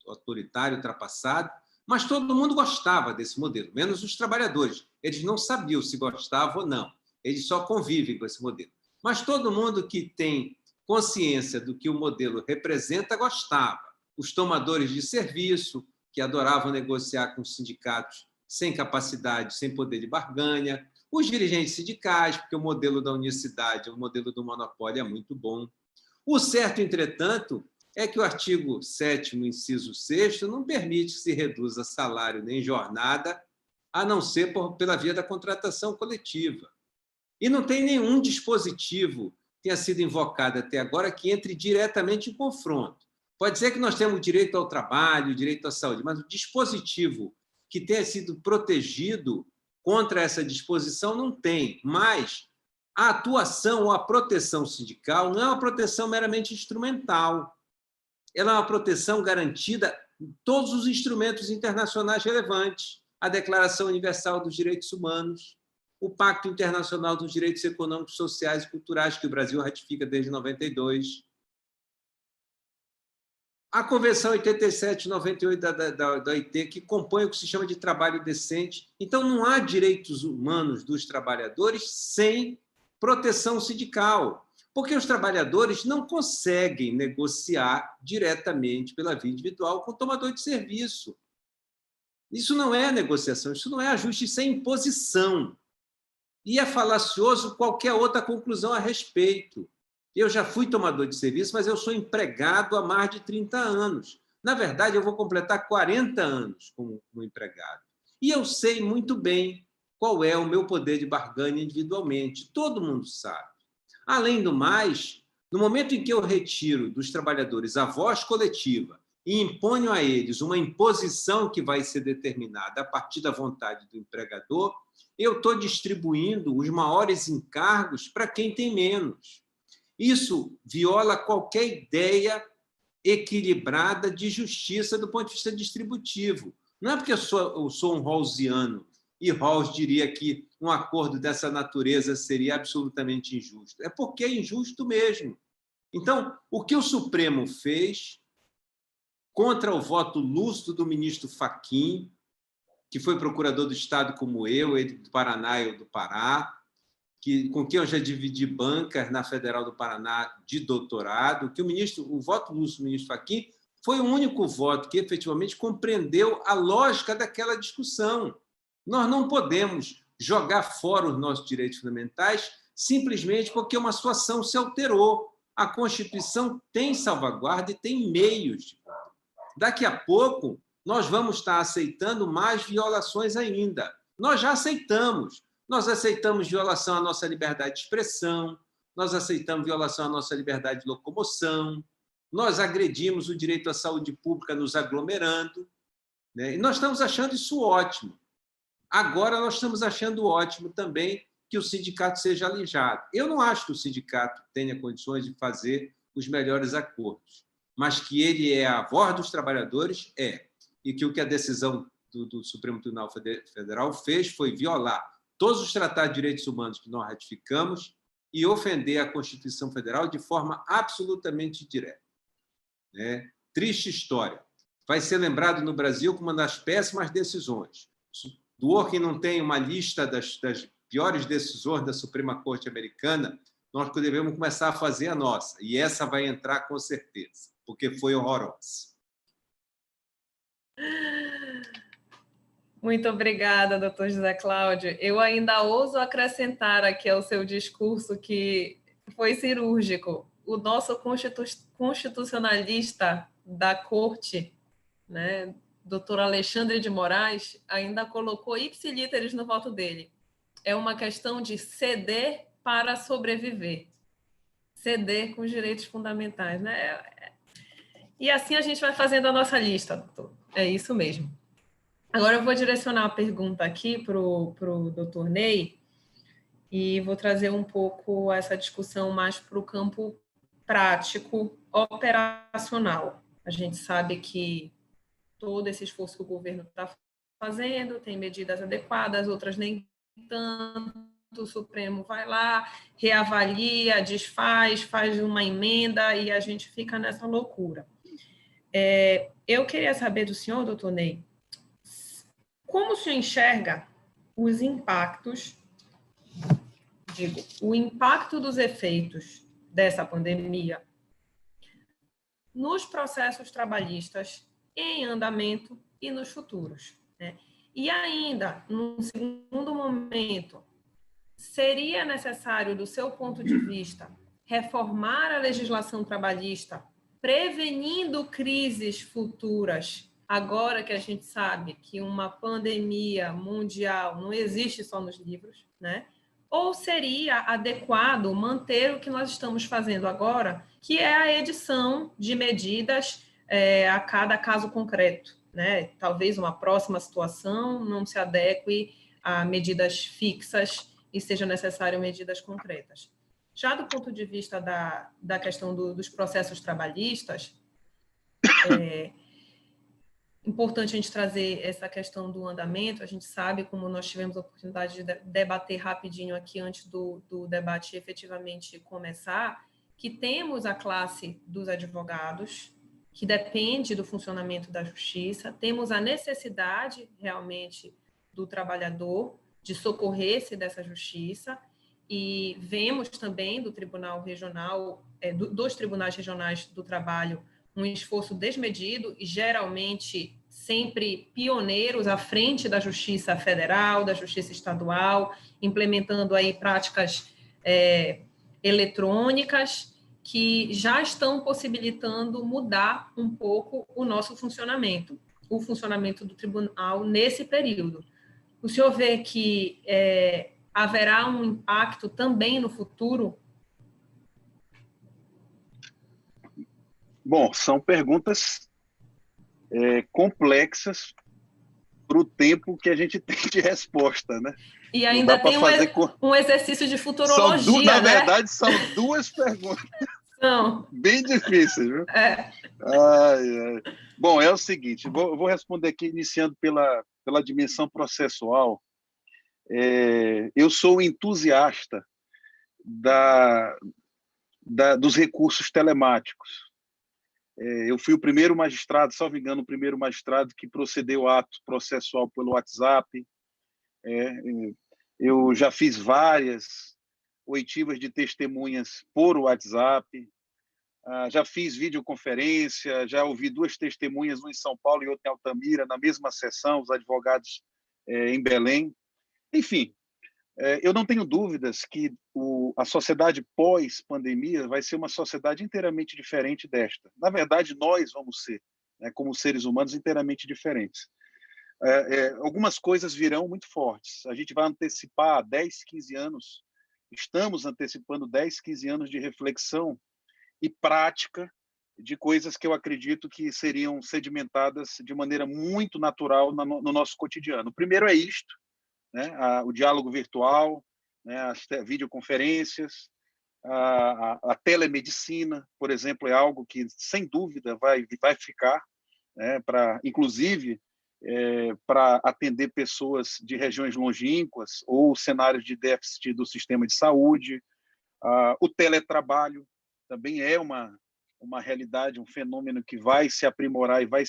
autoritário, ultrapassado, Mas todo mundo gostava desse modelo, menos os trabalhadores. Eles não sabiam se gostavam ou não. Eles só convivem com esse modelo. Mas todo mundo que tem consciência do que o modelo representa gostava. Os tomadores de serviço, que adoravam negociar com os sindicatos sem capacidade, sem poder de barganha, os dirigentes sindicais, porque o modelo da unicidade, o modelo do monopólio é muito bom. O certo, entretanto, é que o artigo 7º, inciso 6º, não permite que se reduza salário nem jornada, a não ser pela via da contratação coletiva. E não tem nenhum dispositivo que tenha sido invocado até agora que entre diretamente em confronto. Pode ser que nós temos direito ao trabalho, direito à saúde, mas o dispositivo que tenha sido protegido contra essa disposição não tem. Mas a atuação ou a proteção sindical não é uma proteção meramente instrumental. Ela é uma proteção garantida em todos os instrumentos internacionais relevantes. A Declaração Universal dos Direitos Humanos, o Pacto Internacional dos Direitos Econômicos, Sociais e Culturais, que o Brasil ratifica desde 92, a Convenção 87/98 da OIT, que compõe o que se chama de trabalho decente. Então, não há direitos humanos dos trabalhadores sem proteção sindical, porque os trabalhadores não conseguem negociar diretamente pela via individual com o tomador de serviço. Isso não é negociação, isso não é ajuste, isso é imposição. E é falacioso qualquer outra conclusão a respeito. Eu já fui tomador de serviço, mas eu sou empregado há mais de 30 anos. Na verdade, eu vou completar 40 anos como empregado. E eu sei muito bem qual é o meu poder de barganha individualmente. Todo mundo sabe. Além do mais, no momento em que eu retiro dos trabalhadores a voz coletiva e imponho a eles uma imposição que vai ser determinada a partir da vontade do empregador, eu estou distribuindo os maiores encargos para quem tem menos. Isso viola qualquer ideia equilibrada de justiça do ponto de vista distributivo. Não é porque eu sou um rawlsiano e Rawls diria que um acordo dessa natureza seria absolutamente injusto. É porque é injusto mesmo. Então, o que o Supremo fez contra o voto lúcido do ministro Fachin, que foi procurador do Estado como eu, ele do Paraná e eu do Pará, com quem eu já dividi bancas na Federal do Paraná de doutorado, que o voto lúcido do ministro Fachin foi o único voto que efetivamente compreendeu a lógica daquela discussão. Nós não podemos jogar fora os nossos direitos fundamentais simplesmente porque uma situação se alterou. A Constituição tem salvaguarda e tem meios. Daqui a pouco, nós vamos estar aceitando mais violações ainda. Nós já aceitamos. Nós aceitamos violação à nossa liberdade de expressão, nós aceitamos violação à nossa liberdade de locomoção, nós agredimos o direito à saúde pública nos aglomerando, né? E nós estamos achando isso ótimo. Agora, nós estamos achando ótimo também que o sindicato seja alijado. Eu não acho que o sindicato tenha condições de fazer os melhores acordos, mas que ele é a voz dos trabalhadores, é. E que o que a decisão do Supremo Tribunal Federal fez foi violar todos os tratados de direitos humanos que nós ratificamos e ofender a Constituição Federal de forma absolutamente direta. Né? Triste história. Vai ser lembrado no Brasil como uma das péssimas decisões. Do Dworkin não tem uma lista das piores decisões da Suprema Corte Americana, nós devemos começar a fazer a nossa. E essa vai entrar com certeza, porque foi horrorosa. Muito obrigada, doutor José Cláudio. Eu ainda ouso acrescentar aqui ao seu discurso que foi cirúrgico. O nosso constitucionalista da corte, né, doutor Alexandre de Moraes, ainda colocou ipsilíteres no voto dele. É uma questão de ceder para sobreviver. Ceder com os direitos fundamentais, né? E assim a gente vai fazendo a nossa lista, doutor. É isso mesmo. Agora eu vou direcionar a pergunta aqui para o doutor Ney e vou trazer um pouco essa discussão mais para o campo prático, operacional. A gente sabe que todo esse esforço que o governo está fazendo tem medidas adequadas, outras nem tanto. O Supremo vai lá, reavalia, desfaz, faz uma emenda e a gente fica nessa loucura. Eu queria saber do senhor, doutor Ney, como se enxerga os impactos, o impacto dos efeitos dessa pandemia nos processos trabalhistas em andamento e nos futuros, né? E ainda, num segundo momento, seria necessário, do seu ponto de vista, reformar a legislação trabalhista, prevenindo crises futuras, agora que a gente sabe que uma pandemia mundial não existe só nos livros, né? Ou seria adequado manter o que nós estamos fazendo agora, que é a edição de medidas a cada caso concreto, né? Talvez uma próxima situação não se adeque a medidas fixas e seja necessário medidas concretas. Já do ponto de vista da questão dos processos trabalhistas, importante a gente trazer essa questão do andamento. A gente sabe, como nós tivemos a oportunidade de debater rapidinho aqui antes do debate efetivamente começar, que temos a classe dos advogados, que depende do funcionamento da justiça, temos a necessidade realmente do trabalhador de socorrer-se dessa justiça, e vemos também do Tribunal Regional, dos Tribunais Regionais do Trabalho, um esforço desmedido e geralmente sempre pioneiros à frente da Justiça Federal, da Justiça Estadual, implementando aí práticas eletrônicas que já estão possibilitando mudar um pouco o nosso funcionamento, o funcionamento do tribunal nesse período. O senhor vê que haverá um impacto também no futuro? Bom, são perguntas complexas para o tempo que a gente tem de resposta, né? E ainda tem um exercício de futurologia, na verdade, são duas perguntas bem difíceis, viu? Bom, é o seguinte, vou responder aqui iniciando pela dimensão processual. Eu sou entusiasta dos recursos telemáticos. Eu fui o primeiro magistrado, salvo engano, o primeiro magistrado que procedeu ao ato processual pelo WhatsApp. Eu já fiz várias oitivas de testemunhas por WhatsApp, já fiz videoconferência, já ouvi duas testemunhas, uma em São Paulo e outra em Altamira, na mesma sessão, os advogados em Belém. Enfim, eu não tenho dúvidas que a sociedade pós-pandemia vai ser uma sociedade inteiramente diferente desta. Na verdade, nós vamos ser, como seres humanos, inteiramente diferentes. Algumas coisas virão muito fortes. A gente vai antecipar 10, 15 anos, estamos antecipando 10, 15 anos de reflexão e prática de coisas que eu acredito que seriam sedimentadas de maneira muito natural no nosso cotidiano. O primeiro é isto, né? O diálogo virtual, né? As videoconferências, a telemedicina, por exemplo, é algo que, sem dúvida, vai ficar, né? Inclusive, para atender pessoas de regiões longínquas ou cenários de déficit do sistema de saúde. O teletrabalho também é uma realidade, um fenômeno que vai se aprimorar e vai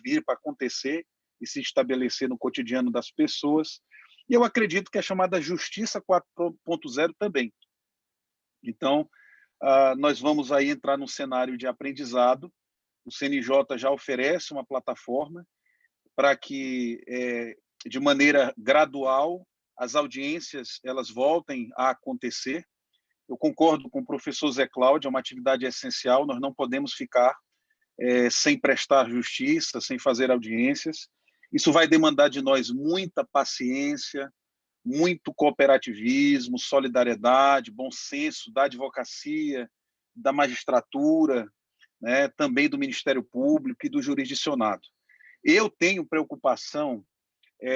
vir para acontecer e se estabelecer no cotidiano das pessoas. E eu acredito que a chamada Justiça 4.0 também. Então, nós vamos aí entrar num cenário de aprendizado. O CNJ já oferece uma plataforma para que, de maneira gradual, as audiências elas voltem a acontecer. Eu concordo com o professor Zé Cláudio, é uma atividade essencial, nós não podemos ficar sem prestar justiça, sem fazer audiências. Isso vai demandar de nós muita paciência, muito cooperativismo, solidariedade, bom senso da advocacia, da magistratura, né, também do Ministério Público e do jurisdicionado. Eu tenho preocupação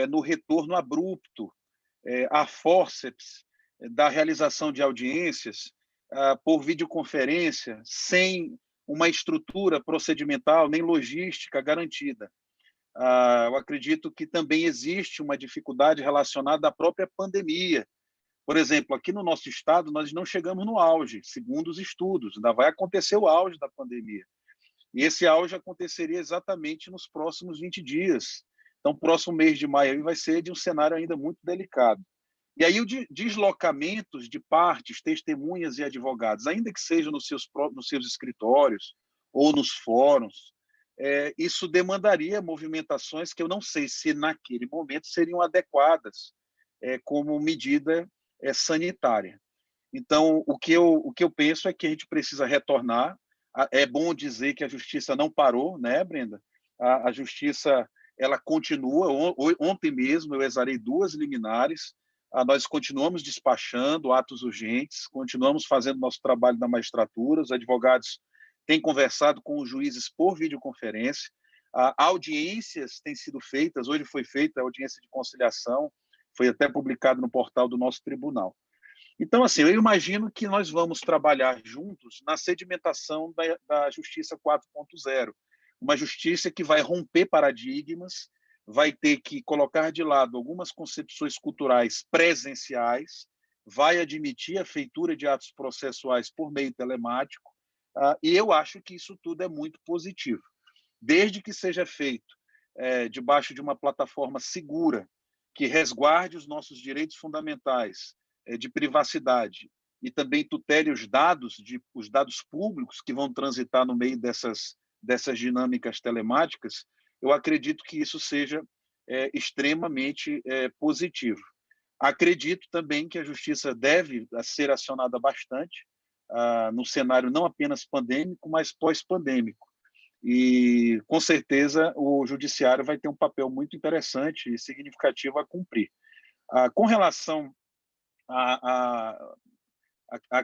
no retorno abrupto, a fórceps, da realização de audiências por videoconferência, sem uma estrutura procedimental nem logística garantida. Eu acredito que também existe uma dificuldade relacionada à própria pandemia. Por exemplo, aqui no nosso estado, nós não chegamos no auge, segundo os estudos, ainda vai acontecer o auge da pandemia. E esse auge aconteceria exatamente nos próximos 20 dias, Então, próximo mês de maio vai ser de um cenário ainda muito delicado. E aí, o deslocamentos de partes, testemunhas e advogados, ainda que seja nos seus escritórios ou nos fóruns, isso demandaria movimentações que eu não sei se, naquele momento, seriam adequadas como medida sanitária. Então, o que eu penso é que a gente precisa retornar. É bom dizer que a justiça não parou, né, Brenda? A justiça ela continua. Ontem mesmo eu exarei 2 liminares. Nós continuamos despachando atos urgentes, continuamos fazendo nosso trabalho na magistratura, os advogados têm conversado com os juízes por videoconferência, audiências têm sido feitas, hoje foi feita a audiência de conciliação, foi até publicado no portal do nosso tribunal. Então, assim, eu imagino que nós vamos trabalhar juntos na sedimentação da Justiça 4.0, uma justiça que vai romper paradigmas, vai ter que colocar de lado algumas concepções culturais presenciais, vai admitir a feitura de atos processuais por meio telemático, e eu acho que isso tudo é muito positivo, desde que seja feito debaixo de uma plataforma segura, que resguarde os nossos direitos fundamentais de privacidade e também tutele os dados públicos que vão transitar no meio dessas dinâmicas telemáticas. Eu acredito que isso seja extremamente positivo. Acredito também que a justiça deve ser acionada bastante no cenário não apenas pandêmico, mas pós-pandêmico. E, com certeza, o judiciário vai ter um papel muito interessante e significativo a cumprir. Com relação à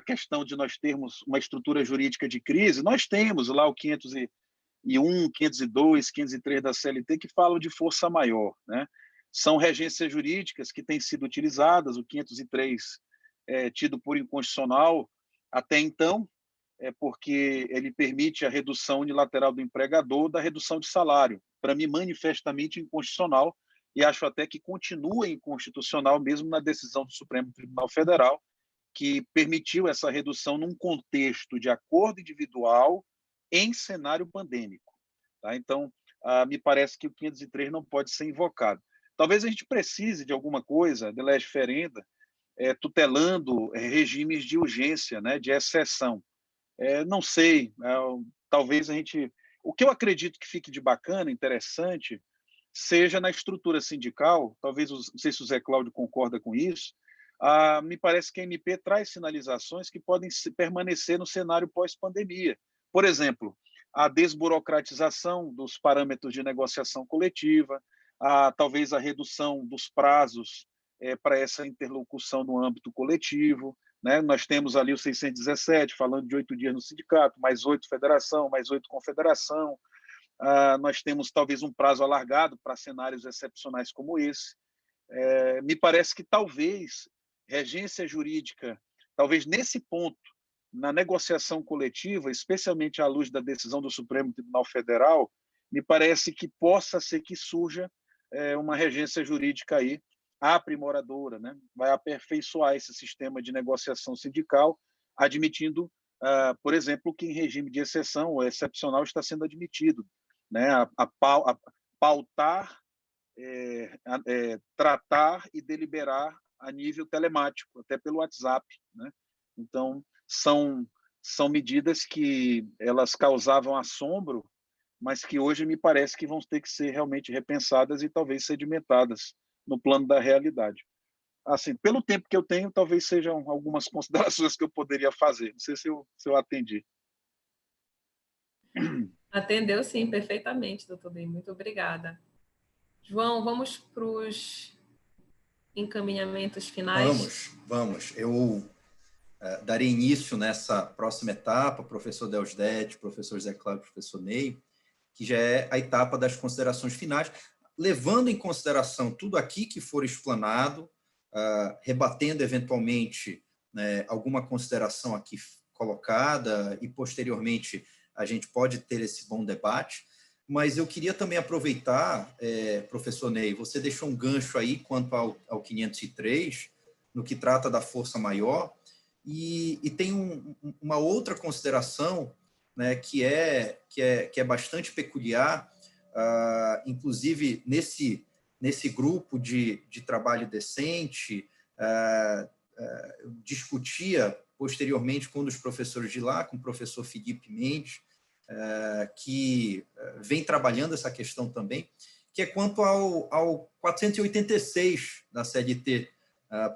questão de nós termos uma estrutura jurídica de crise, nós temos lá o 501, 502, 503 da CLT que falam de força maior, né? São regências jurídicas que têm sido utilizadas, o 503 tido por inconstitucional até então, porque ele permite a redução unilateral do empregador da redução de salário. Para mim, manifestamente inconstitucional, e acho até que continua inconstitucional, mesmo na decisão do Supremo Tribunal Federal, que permitiu essa redução num contexto de acordo individual em cenário pandêmico. Tá? Então, me parece que o 503 não pode ser invocado. Talvez a gente precise de alguma coisa, de lege ferenda, tutelando regimes de urgência, né, de exceção. Não sei, talvez a gente... O que eu acredito que fique de bacana, interessante, seja na estrutura sindical, talvez, não sei se o Zé Cláudio concorda com isso, me parece que a MP traz sinalizações que podem permanecer no cenário pós-pandemia. Por exemplo, a desburocratização dos parâmetros de negociação coletiva, talvez a redução dos prazos para essa interlocução no âmbito coletivo, né? Nós temos ali o 617, falando de 8 dias no sindicato, mais 8 federação, mais 8 confederação. Nós temos talvez um prazo alargado para cenários excepcionais como esse. Me parece que talvez regência jurídica, talvez nesse ponto, na negociação coletiva, especialmente à luz da decisão do Supremo Tribunal Federal, me parece que possa ser que surja uma regência jurídica aí aprimoradora, né? Vai aperfeiçoar esse sistema de negociação sindical, admitindo, por exemplo, que em regime de exceção ou excepcional está sendo admitido, né? A pautar, tratar e deliberar a nível telemático, até pelo WhatsApp, né? Então, são medidas que elas causavam assombro, mas que hoje me parece que vão ter que ser realmente repensadas e talvez sedimentadas no plano da realidade. Assim, pelo tempo que eu tenho, talvez sejam algumas considerações que eu poderia fazer. Não sei se eu atendi. Atendeu, sim, perfeitamente, doutor Bem. Muito obrigada. João, vamos para os encaminhamentos finais? Vamos. Eu darei início nessa próxima etapa, professor Deusdedit, professor Zé Cláudio, professor Ney, que já é a etapa das considerações finais, levando em consideração tudo aqui que for explanado, rebatendo eventualmente, né, alguma consideração aqui colocada e posteriormente a gente pode ter esse bom debate, mas eu queria também aproveitar, professor Ney, você deixou um gancho aí quanto ao 503, no que trata da força maior, e tem uma outra consideração, né, que é bastante peculiar, inclusive nesse grupo de trabalho decente, discutia posteriormente com um dos professores de lá, com o professor Felipe Mendes, que vem trabalhando essa questão também, que é quanto ao 486 da CLT,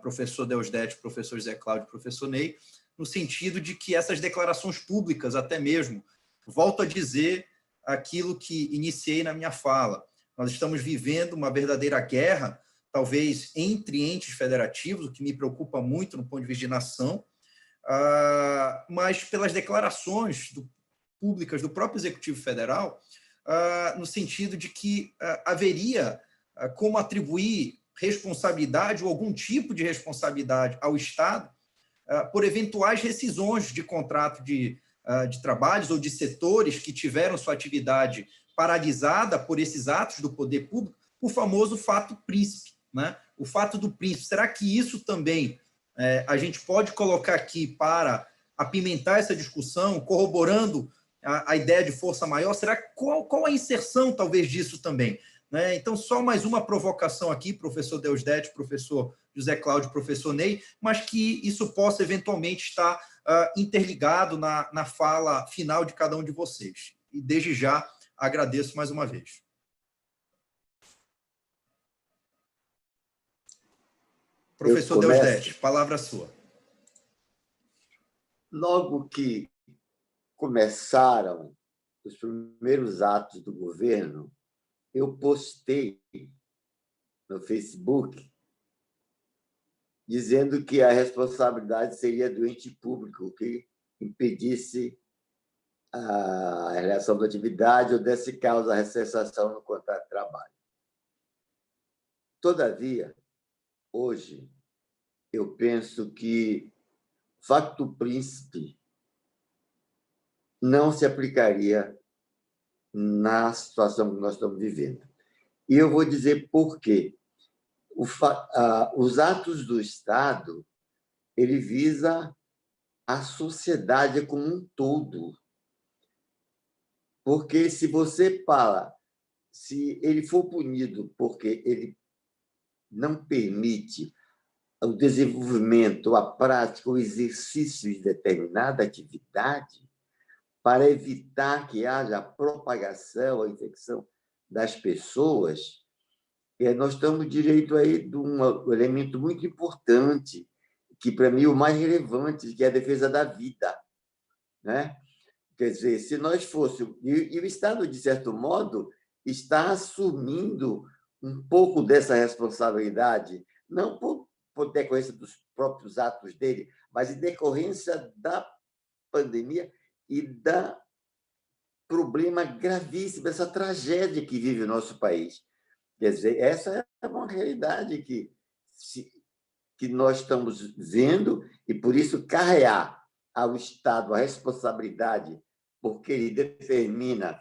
professor Deusdedit, professor José Cláudio, professor Ney, no sentido de que essas declarações públicas, até mesmo, volto a dizer aquilo que iniciei na minha fala, nós estamos vivendo uma verdadeira guerra, talvez entre entes federativos, o que me preocupa muito no ponto de vista de nação, mas pelas declarações públicas do próprio Executivo Federal, no sentido de que haveria como atribuir responsabilidade ou algum tipo de responsabilidade ao Estado por eventuais rescisões de contrato de trabalhos ou de setores que tiveram sua atividade paralisada por esses atos do poder público, o famoso fato príncipe, né? O fato do príncipe. Será que isso também a gente pode colocar aqui para apimentar essa discussão, corroborando a ideia de força maior? Será qual a inserção, talvez, disso também? Né? Então, só mais uma provocação aqui, professor Deusdedit, professor José Cláudio, professor Ney, mas que isso possa, eventualmente, estar interligado na fala final de cada um de vocês. E, desde já, agradeço mais uma vez. Professor Deusdedit, palavra sua. Logo que começaram os primeiros atos do governo, eu postei no Facebook dizendo que a responsabilidade seria do ente público que impedisse a realização da atividade ou desse causa a recessação no contrato de trabalho. Todavia, hoje, eu penso que facto príncipe não se aplicaria na situação que nós estamos vivendo. E eu vou dizer por quê. Os atos do Estado, ele visa a sociedade como um todo. Porque se você fala, se ele for punido porque ele não permite o desenvolvimento, a prática, o exercício de determinada atividade, para evitar que haja a propagação, a infecção das pessoas, nós estamos direito aí de um elemento muito importante, que, para mim, é o mais relevante, que é a defesa da vida. Né? Quer dizer, se nós fôssemos... E o Estado, de certo modo, está assumindo um pouco dessa responsabilidade, não por decorrência dos próprios atos dele, mas em decorrência da pandemia e da problema gravíssimo, essa tragédia que vive o nosso país. Quer dizer, essa é uma realidade que nós estamos vendo, e, por isso, carrear ao Estado a responsabilidade, porque ele determina,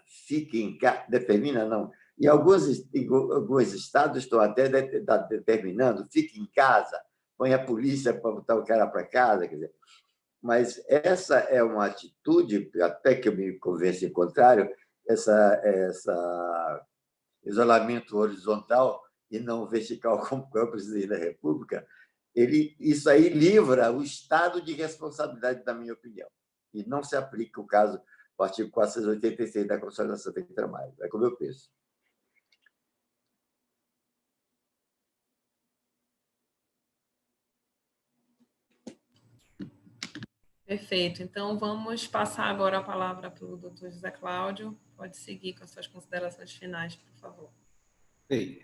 determina não, e alguns estados estão até determinando, fique em casa, põe a polícia para botar o cara para casa, quer dizer. Mas essa é uma atitude, até que eu me convença em contrário, essa isolamento horizontal e não vertical, como é o presidente da República, isso aí livra o Estado de responsabilidade, na minha opinião, e não se aplica o caso do artigo 486 da Constituição Nacional do Trabalho. É como eu penso. Perfeito. Então, vamos passar agora a palavra para o doutor José Cláudio. Pode seguir com as suas considerações finais, por favor. Bem,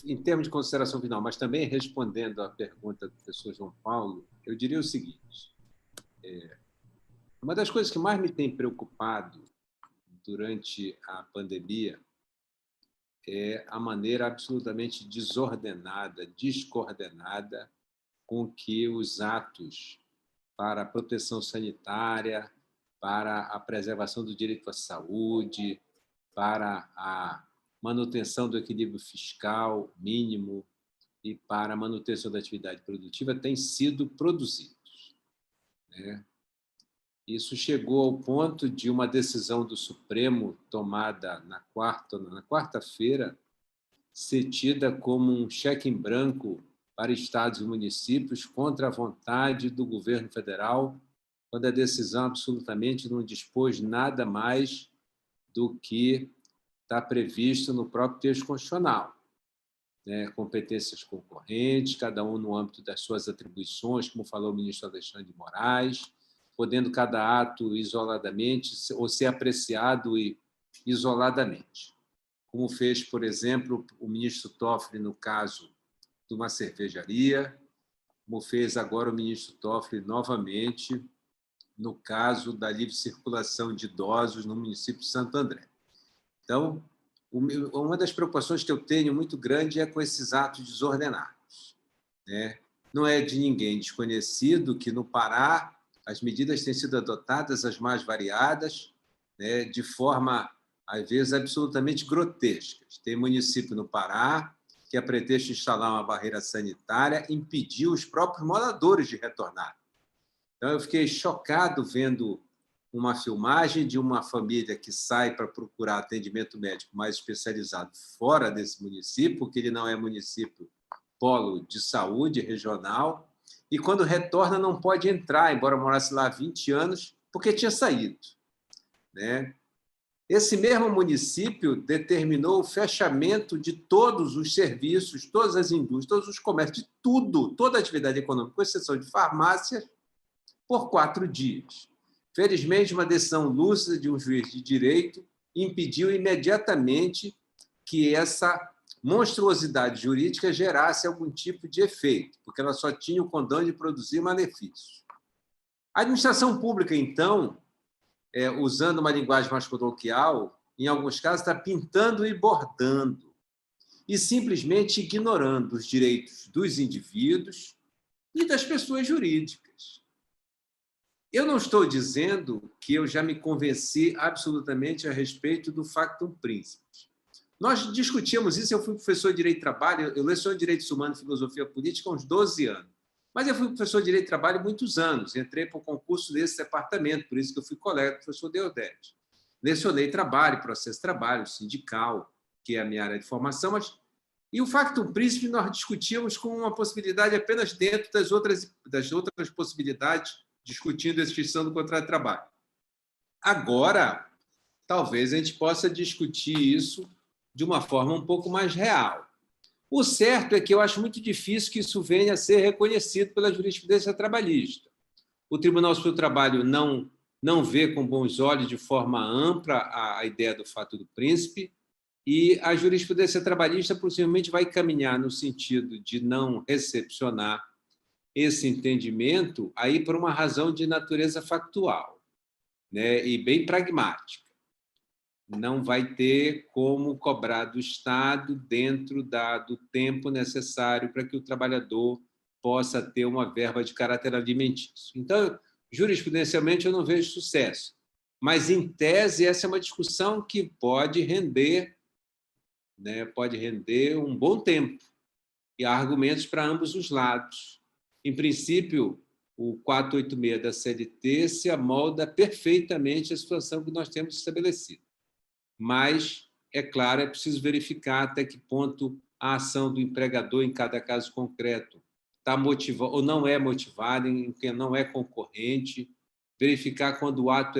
em termos de consideração final, mas também respondendo à pergunta do professor João Paulo, eu diria o seguinte: uma das coisas que mais me tem preocupado durante a pandemia é a maneira absolutamente desordenada, descoordenada com que os atos para a proteção sanitária, para a preservação do direito à saúde, para a manutenção do equilíbrio fiscal mínimo e para a manutenção da atividade produtiva têm sido produzidos. Né? Isso chegou ao ponto de uma decisão do Supremo tomada na quarta-feira, ser tida como um cheque em branco para estados e municípios contra a vontade do governo federal, quando a decisão absolutamente não dispôs nada mais do que está previsto no próprio texto constitucional. Competências concorrentes, cada um no âmbito das suas atribuições, como falou o ministro Alexandre de Moraes, podendo cada ato isoladamente ou ser apreciado isoladamente, como fez, por exemplo, o ministro Toffoli no caso de uma cervejaria, como fez agora o ministro Toffoli novamente no caso da livre circulação de idosos no município de Santo André. Então, uma das preocupações que eu tenho muito grande é com esses atos desordenados. Não é de ninguém desconhecido que, no Pará, as medidas têm sido adotadas as mais variadas, de forma, às vezes, absolutamente grotesca. Tem município no Pará que, a pretexto de instalar uma barreira sanitária, impediu os próprios moradores de retornar. Então, eu fiquei chocado vendo uma filmagem de uma família que sai para procurar atendimento médico mais especializado fora desse município, porque ele não é município polo de saúde regional, e quando retorna não pode entrar, embora morasse lá há 20 anos, porque tinha saído. Esse mesmo município determinou o fechamento de todos os serviços, todas as indústrias, todos os comércios, de tudo, toda a atividade econômica, com exceção de farmácias, por 4 dias. Felizmente, uma decisão lúcida de um juiz de direito impediu imediatamente que essa monstruosidade jurídica gerasse algum tipo de efeito, porque ela só tinha o condão de produzir malefícios. A administração pública, então, usando uma linguagem mais coloquial, em alguns casos está pintando e bordando, e simplesmente ignorando os direitos dos indivíduos e das pessoas jurídicas. Eu não estou dizendo que eu já me convenci absolutamente a respeito do factum principis. Nós discutíamos isso, eu fui professor de Direito do Trabalho, eu leciono Direitos Humanos e Filosofia Política há uns 12 anos, mas eu fui professor de Direito do Trabalho há muitos anos, entrei para o concurso desse departamento, por isso que eu fui colega do professor Deodete. Lecionei trabalho, processo de trabalho, sindical, que é a minha área de formação, mas... E o factum principis nós discutíamos com uma possibilidade apenas dentro das outras possibilidades, discutindo a extinção do contrato de trabalho. Agora, talvez a gente possa discutir isso de uma forma um pouco mais real. O certo é que eu acho muito difícil que isso venha a ser reconhecido pela jurisprudência trabalhista. O Tribunal Superior do Trabalho não vê com bons olhos, de forma ampla, a ideia do fato do príncipe, e a jurisprudência trabalhista possivelmente vai caminhar no sentido de não recepcionar esse entendimento aí por uma razão de natureza factual, e bem pragmática. Não vai ter como cobrar do Estado dentro do tempo necessário para que o trabalhador possa ter uma verba de caráter alimentício. Então, jurisprudencialmente, eu não vejo sucesso. Mas, em tese, essa é uma discussão que pode render um bom tempo. E há argumentos para ambos os lados. Em princípio, o 486 da CLT se amolda perfeitamente à situação que nós temos estabelecido. Mas, é claro, é preciso verificar até que ponto a ação do empregador, em cada caso concreto, está motivada ou não é motivada, em quem não é concorrente, verificar quando o ato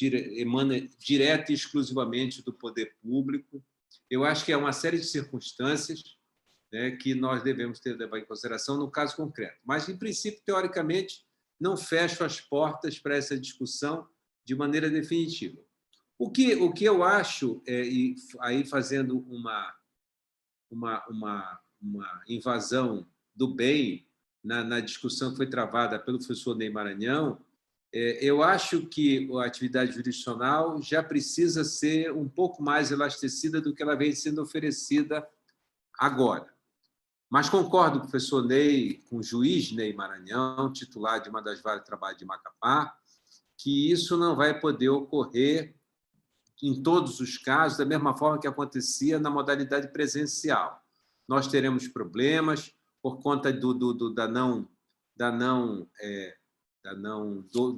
emana direto e exclusivamente do poder público. Eu acho que é uma série de circunstâncias que nós devemos levar em consideração no caso concreto. Mas, em princípio, teoricamente, não fecho as portas para essa discussão de maneira definitiva. O que eu acho, e aí fazendo uma invasão do bem na discussão que foi travada pelo professor Ney Maranhão, eu acho que a atividade jurisdicional já precisa ser um pouco mais elastecida do que ela vem sendo oferecida agora. Mas concordo com o professor Ney, com o juiz Ney Maranhão, titular de uma das varas de trabalho de Macapá, que isso não vai poder ocorrer em todos os casos, da mesma forma que acontecia na modalidade presencial. Nós teremos problemas por conta do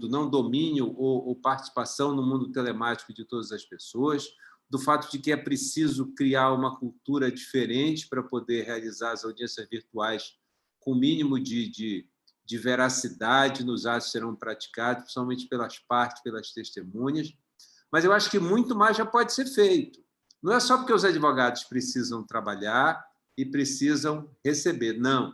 não domínio ou participação no mundo telemático de todas as pessoas. do fato de que é preciso criar uma cultura diferente para poder realizar as audiências virtuais com o mínimo de veracidade nos atos que serão praticados, principalmente pelas partes, pelas testemunhas. Mas eu acho que muito mais já pode ser feito. Não é só porque os advogados precisam trabalhar e precisam receber, não.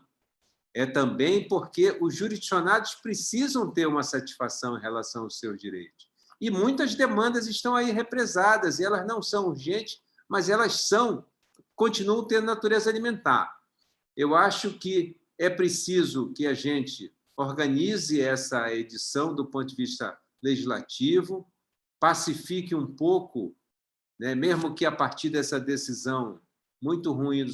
É também porque os jurisdicionados precisam ter uma satisfação em relação aos seus direitos. E muitas demandas estão aí represadas, e elas não são urgentes, mas elas continuam tendo natureza alimentar. Eu acho que é preciso que a gente organize essa edição do ponto de vista legislativo, pacifique um pouco, né, mesmo que a partir dessa decisão muito ruim do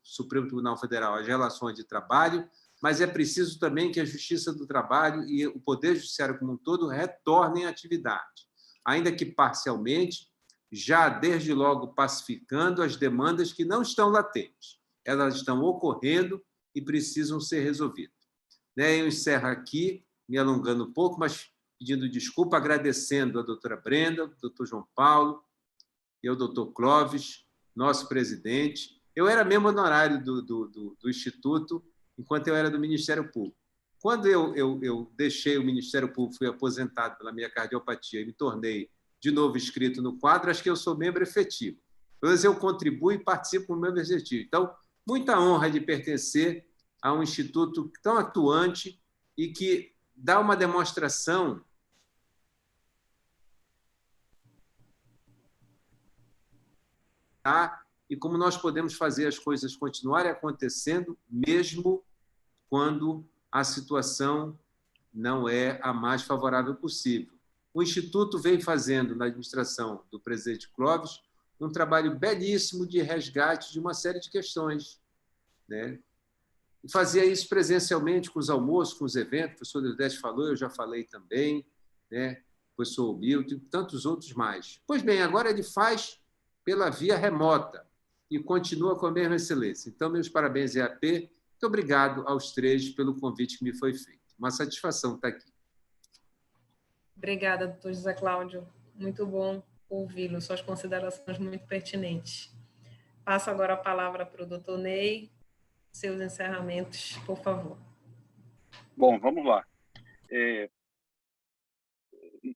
Supremo Tribunal Federal, as relações de trabalho, mas é preciso também que a Justiça do Trabalho e o Poder Judiciário como um todo retornem à atividade, ainda que parcialmente, já desde logo pacificando as demandas que não estão latentes. Elas estão ocorrendo e precisam ser resolvidas. Eu encerro aqui, me alongando um pouco, mas pedindo desculpa, agradecendo a doutora Brenda, ao doutor João Paulo e ao doutor Clóvis, nosso presidente. Eu era membro honorário do Instituto, enquanto eu era do Ministério Público. Quando eu deixei o Ministério Público, fui aposentado pela minha cardiopatia e me tornei de novo inscrito no quadro, acho que eu sou membro efetivo. Pois eu contribuo e participo como membro efetivo. Então, muita honra de pertencer a um instituto tão atuante e que dá uma demonstração e como nós podemos fazer as coisas continuarem acontecendo, mesmo quando a situação não é a mais favorável possível. O Instituto vem fazendo, na administração do presidente Clóvis, um trabalho belíssimo de resgate de uma série de questões, né? E fazia isso presencialmente com os almoços, com os eventos, o professor Deusdedit falou, eu já falei também, né? O professor Milton e tantos outros mais. Pois bem, agora ele faz pela via remota e continua com a mesma excelência. Então, meus parabéns, EAP. Muito obrigado aos três pelo convite que me foi feito. Uma satisfação estar aqui. Obrigada, doutor José Cláudio. Muito bom ouvi-lo, suas considerações muito pertinentes. Passo agora a palavra para o doutor Ney. Seus encerramentos, por favor. Bom, vamos lá.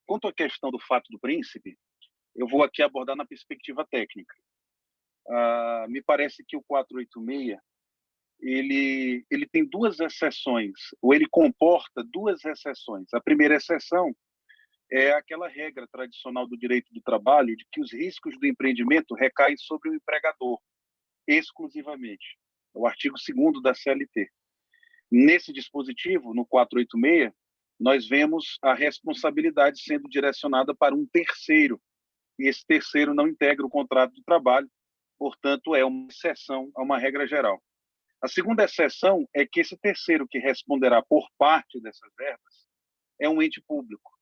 Quanto à questão do fato do príncipe, eu vou aqui abordar na perspectiva técnica. Me parece que o 486 ele tem duas exceções, ou ele comporta duas exceções. A primeira exceção é aquela regra tradicional do direito do trabalho de que os riscos do empreendimento recaem sobre o empregador, exclusivamente. É o artigo 2º da CLT. Nesse dispositivo, no 486, nós vemos a responsabilidade sendo direcionada para um terceiro, e esse terceiro não integra o contrato de trabalho, portanto, é uma exceção a uma regra geral. A segunda exceção é que esse terceiro que responderá por parte dessas verbas é um ente público,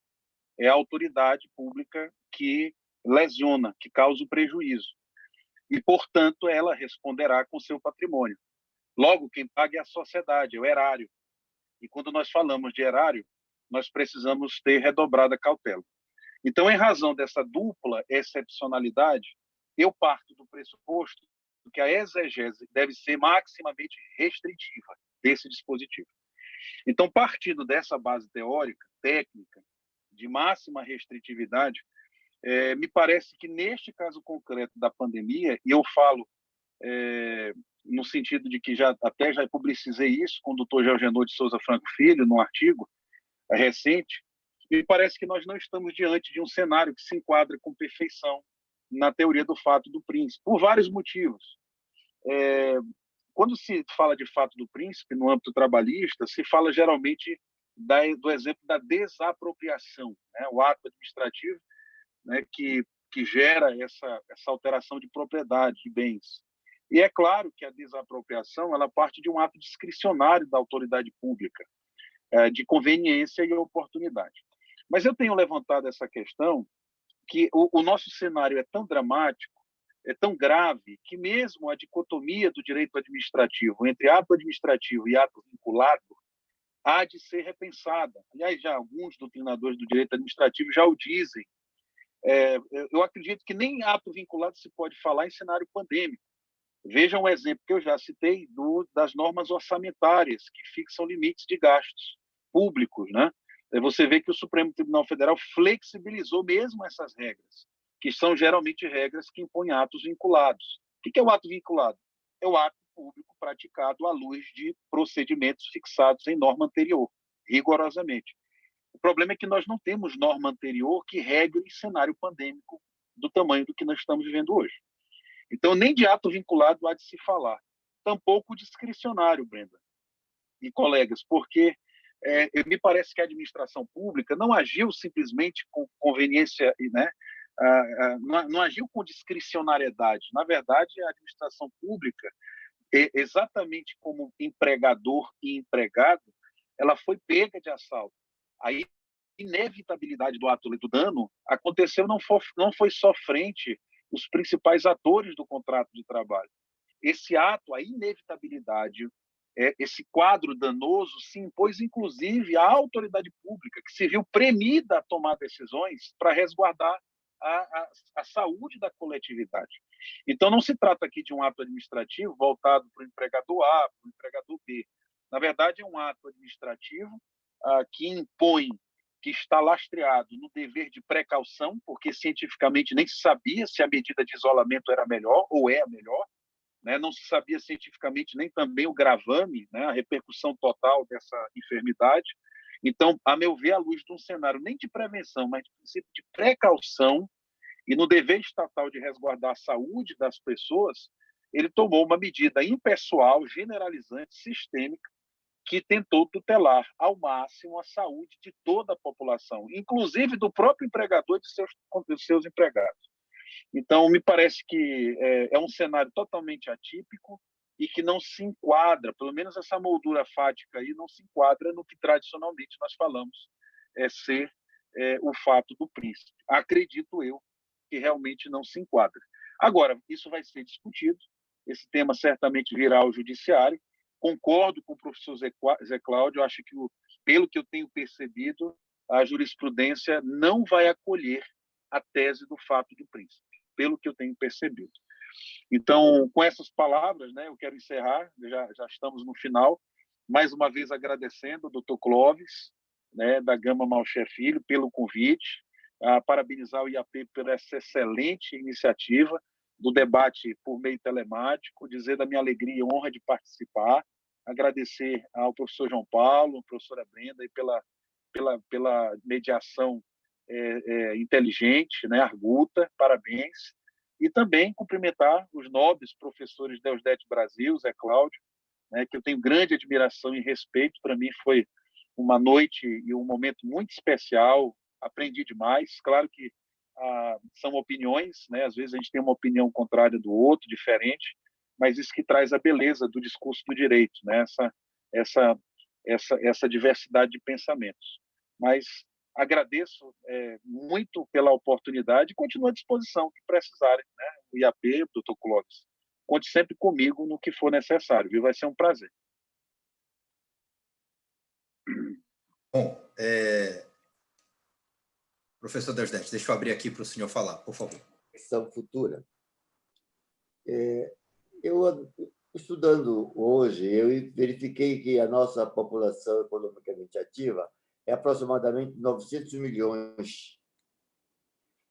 é a autoridade pública que lesiona, que causa o prejuízo. E, portanto, ela responderá com seu patrimônio. Logo, quem paga é a sociedade, é o erário. E quando nós falamos de erário, nós precisamos ter redobrada cautela. Então, em razão dessa dupla excepcionalidade, eu parto do pressuposto que a exegese deve ser maximamente restritiva desse dispositivo. Então, partindo dessa base teórica, técnica, de máxima restritividade, me parece que, neste caso concreto da pandemia, e eu falo no sentido de que já publicizei isso com o doutor Gelgenor de Souza Franco Filho, num artigo recente, me parece que nós não estamos diante de um cenário que se enquadra com perfeição na teoria do fato do príncipe, por vários motivos. Quando se fala de fato do príncipe no âmbito trabalhista, se fala geralmente do exemplo da desapropriação, né? O ato administrativo, né, que gera essa alteração de propriedade, de bens. E é claro que a desapropriação ela parte de um ato discricionário da autoridade pública, de conveniência e oportunidade. Mas eu tenho levantado essa questão que o nosso cenário é tão dramático, é tão grave, que mesmo a dicotomia do direito administrativo entre ato administrativo e ato vinculado há de ser repensada. Aliás, já alguns doutrinadores do direito administrativo já o dizem, eu acredito que nem ato vinculado se pode falar em cenário pandêmico. Vejam um exemplo que eu já citei das normas orçamentárias, que fixam limites de gastos públicos, né? Você vê que o Supremo Tribunal Federal flexibilizou mesmo essas regras, que são geralmente regras que impõem atos vinculados. O que é o ato vinculado? É o ato público praticado à luz de procedimentos fixados em norma anterior, rigorosamente. O problema é que nós não temos norma anterior que regre cenário pandêmico do tamanho do que nós estamos vivendo hoje. Então, nem de ato vinculado há de se falar. Tampouco discricionário, Brenda e colegas, porque me parece que a administração pública não agiu simplesmente com conveniência, né? Não agiu com discricionariedade. Na verdade, a administração pública, exatamente como empregador e empregado, ela foi pega de assalto. A inevitabilidade do ato do dano aconteceu, não foi só frente os principais atores do contrato de trabalho. Esse ato, a inevitabilidade, esse quadro danoso se impôs, inclusive, à autoridade pública, que se viu premida a tomar decisões para resguardar a saúde da coletividade. Então, não se trata aqui de um ato administrativo voltado para o empregador A, para o empregador B. Na verdade, é um ato administrativo que impõe, que está lastreado no dever de precaução, porque cientificamente nem se sabia se a medida de isolamento era melhor ou é a melhor, né? Não se sabia cientificamente nem também o gravame, né? A repercussão total dessa enfermidade. Então, a meu ver, à luz de um cenário nem de prevenção, mas de princípio de precaução e no dever estatal de resguardar a saúde das pessoas, ele tomou uma medida impessoal, generalizante, sistêmica, que tentou tutelar ao máximo a saúde de toda a população, inclusive do próprio empregador e de seus empregados. Então, me parece que é um cenário totalmente atípico e que não se enquadra, pelo menos essa moldura fática aí, não se enquadra no que tradicionalmente nós falamos ser o fato do príncipe. Acredito eu que realmente não se enquadra. Agora, isso vai ser discutido, esse tema certamente virá ao judiciário. Concordo com o professor Zé Cláudio, acho que, pelo que eu tenho percebido, a jurisprudência não vai acolher a tese do fato do príncipe, pelo que eu tenho percebido. Então, com essas palavras, né, eu quero encerrar, já estamos no final, mais uma vez agradecendo ao doutor Clóvis, né, da Gama Malcher Filho, pelo convite, parabenizar o IAP por essa excelente iniciativa do debate por meio telemático, dizer da minha alegria e honra de participar, agradecer ao professor João Paulo, à professora Brenda, e pela mediação inteligente, né, arguta, parabéns, e também cumprimentar os nobres professores Deusdete Brasil, Zé Cláudio, né, que eu tenho grande admiração e respeito. Para mim foi uma noite e um momento muito especial, aprendi demais. Claro que são opiniões, né? Às vezes a gente tem uma opinião contrária do outro, diferente, mas isso que traz a beleza do discurso do direito, né? Essa diversidade de pensamentos. Mas agradeço muito pela oportunidade e continuo à disposição que precisarem, né? O IAP, doutor Clóvis, conte sempre comigo no que for necessário, viu? Vai ser um prazer. Bom, professor Deusdete, deixa eu abrir aqui para o senhor falar, por favor. Questão futura. Eu, estudando hoje, eu verifiquei que a nossa população economicamente ativa é aproximadamente 900 milhões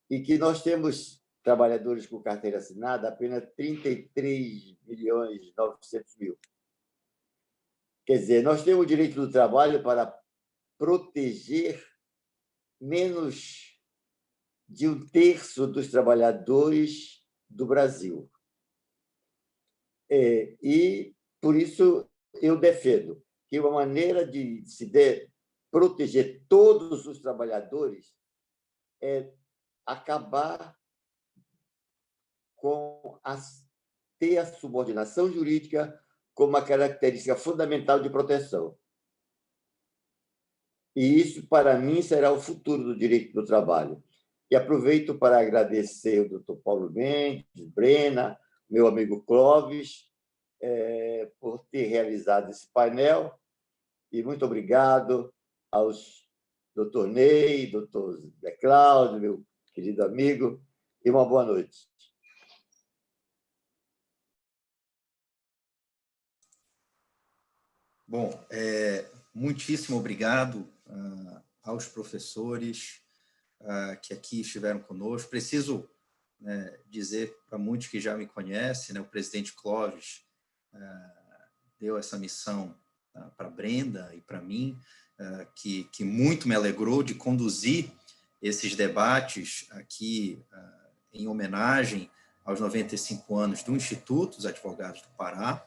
e que nós temos trabalhadores com carteira assinada apenas 33 milhões e 900 mil. Quer dizer, nós temos o direito do trabalho para proteger menos de 1/3 dos trabalhadores do Brasil. E, por isso, eu defendo que uma maneira de se proteger todos os trabalhadores é acabar com ter a subordinação jurídica como uma característica fundamental de proteção. E isso, para mim, será o futuro do direito do trabalho. E aproveito para agradecer o doutor Paulo Mendes, Brena, meu amigo Clóvis, por ter realizado esse painel. E muito obrigado aos doutor Ney, doutor Zé Cláudio, meu querido amigo, e uma boa noite. Bom, muitíssimo obrigado aos professores que aqui estiveram conosco. Preciso dizer para muitos que já me conhecem, o presidente Clóvis deu essa missão para a Brenda e para mim, que muito me alegrou de conduzir esses debates aqui em homenagem aos 95 anos do Instituto dos Advogados do Pará.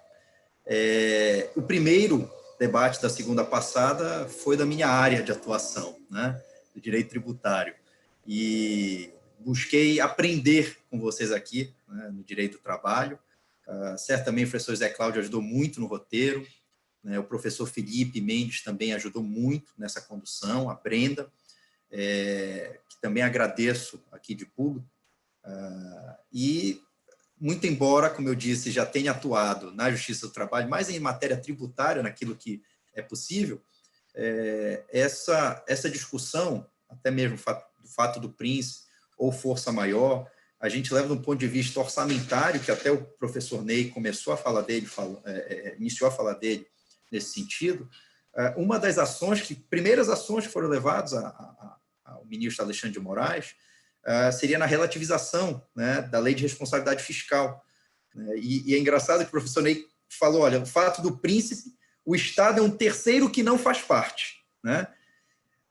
O primeiro debate da segunda passada foi da minha área de atuação, do direito tributário, e busquei aprender com vocês aqui, no direito do trabalho. Certamente o professor Zé Cláudio ajudou muito no roteiro, o professor Felipe Mendes também ajudou muito nessa condução, a Brenda, que também agradeço aqui de público, e muito embora, como eu disse, já tenha atuado na Justiça do Trabalho, mais em matéria tributária, naquilo que é possível, essa discussão, até mesmo do fato do príncipe ou força maior, a gente leva de um ponto de vista orçamentário, que até o professor Ney começou a falar dele, iniciou a falar dele nesse sentido. Uma das primeiras ações que foram levadas ao ministro Alexandre de Moraes, seria na relativização da lei de responsabilidade fiscal. E é engraçado que o professor Ney falou, olha, o fato do príncipe, o Estado é um terceiro que não faz parte.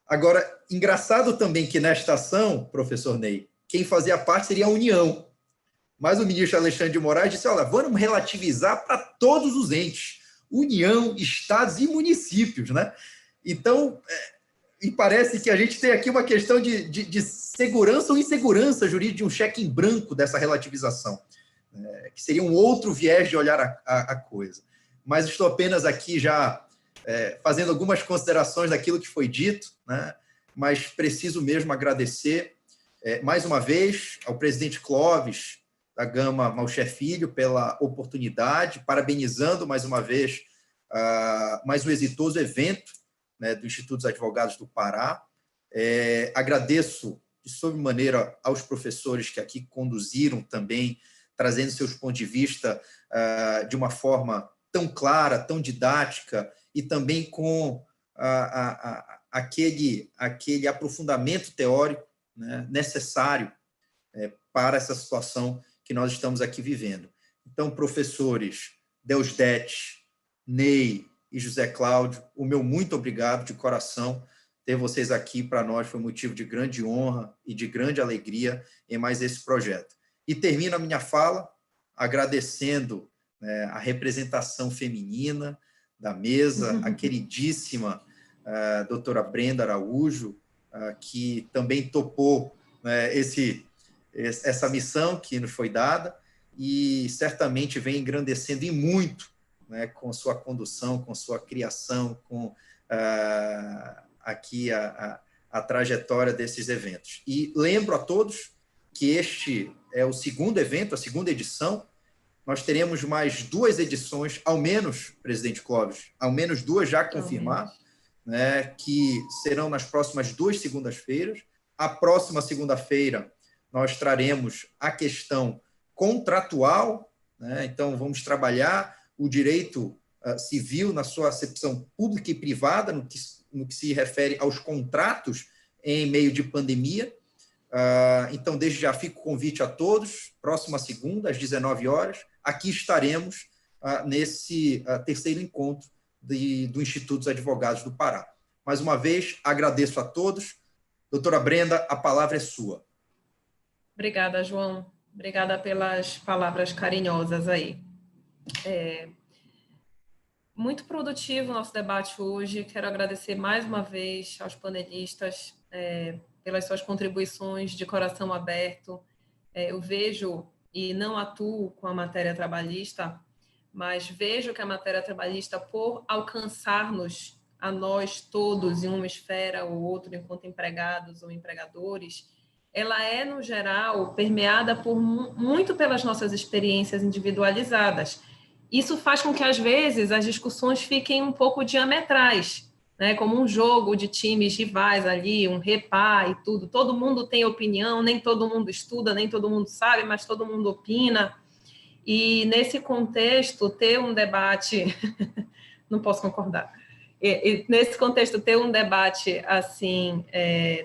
Agora, engraçado também que nesta ação, professor Ney, quem fazia parte seria a União. Mas o ministro Alexandre de Moraes disse, olha, vamos relativizar para todos os entes, União, Estados e municípios. Então, e parece que a gente tem aqui uma questão de segurança ou insegurança jurídica, de um cheque em branco dessa relativização, que seria um outro viés de olhar a coisa. Mas estou apenas aqui já fazendo algumas considerações daquilo que foi dito, mas preciso mesmo agradecer mais uma vez ao presidente Clóvis da Gama Malcher Filho pela oportunidade, parabenizando mais uma vez mais um exitoso evento do Instituto dos Advogados do Pará. Agradeço de sobremaneira aos professores que aqui conduziram também, trazendo seus pontos de vista de uma forma tão clara, tão didática, e também com aquele aprofundamento teórico necessário para essa situação que nós estamos aqui vivendo. Então, professores Deusdete, Ney e José Cláudio, o meu muito obrigado de coração. Ter vocês aqui para nós foi motivo de grande honra e de grande alegria em mais esse projeto. E termino a minha fala agradecendo a representação feminina da mesa, a queridíssima doutora Brenda Araújo, que também topou essa missão que nos foi dada e certamente vem engrandecendo e muito com sua condução, com sua criação, com aqui a trajetória desses eventos. E lembro a todos que este é o segundo evento, a segunda edição. Nós teremos mais 2 edições, ao menos, presidente Clóvis, ao menos 2 já confirmadas, que serão nas próximas 2 segundas-feiras. A próxima segunda-feira nós traremos a questão contratual, então vamos trabalhar o direito civil na sua acepção pública e privada, no que se refere aos contratos em meio de pandemia. Então, desde já fica o convite a todos, próxima segunda, às 19 horas, aqui estaremos nesse terceiro encontro do Instituto dos Advogados do Pará. Mais uma vez, agradeço a todos. Doutora Brenda, a palavra é sua. Obrigada, João. Obrigada pelas palavras carinhosas aí. Muito produtivo o nosso debate hoje. Quero agradecer mais uma vez aos panelistas pelas suas contribuições de coração aberto. Eu vejo, e não atuo com a matéria trabalhista, mas vejo que a matéria trabalhista, por alcançar-nos, a nós todos, em uma esfera ou outra, enquanto empregados ou empregadores, ela é, no geral, permeada muito pelas nossas experiências individualizadas. Isso faz com que, às vezes, as discussões fiquem um pouco diametrais, né, como um jogo de times rivais ali, um repá e tudo. Todo mundo tem opinião, nem todo mundo estuda, nem todo mundo sabe, mas todo mundo opina. E, nesse contexto, ter um debate... não posso concordar. Nesse contexto, ter um debate assim,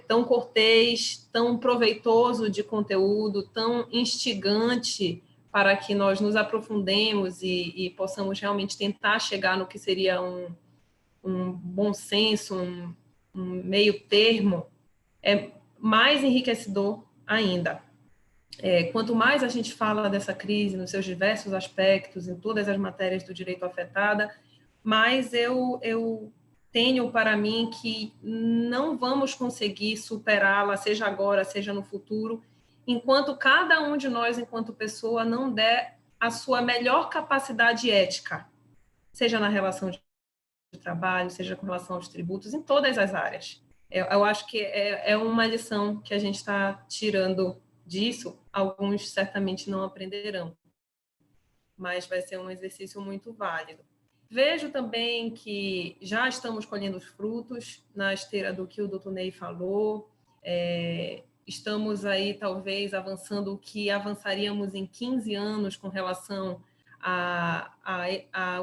tão cortês, tão proveitoso de conteúdo, tão instigante para que nós nos aprofundemos e possamos realmente tentar chegar no que seria um bom senso, um meio termo, é mais enriquecedor ainda. Quanto mais a gente fala dessa crise nos seus diversos aspectos, em todas as matérias do direito afetada, mais eu tenho para mim que não vamos conseguir superá-la, seja agora, seja no futuro, enquanto cada um de nós, enquanto pessoa, não der a sua melhor capacidade ética, seja na relação de trabalho, seja com relação aos tributos, em todas as áreas. Eu acho que é uma lição que a gente está tirando disso, alguns certamente não aprenderão, mas vai ser um exercício muito válido. Vejo também que já estamos colhendo os frutos na esteira do que o doutor Ney falou, estamos aí talvez avançando o que avançaríamos em 15 anos com relação a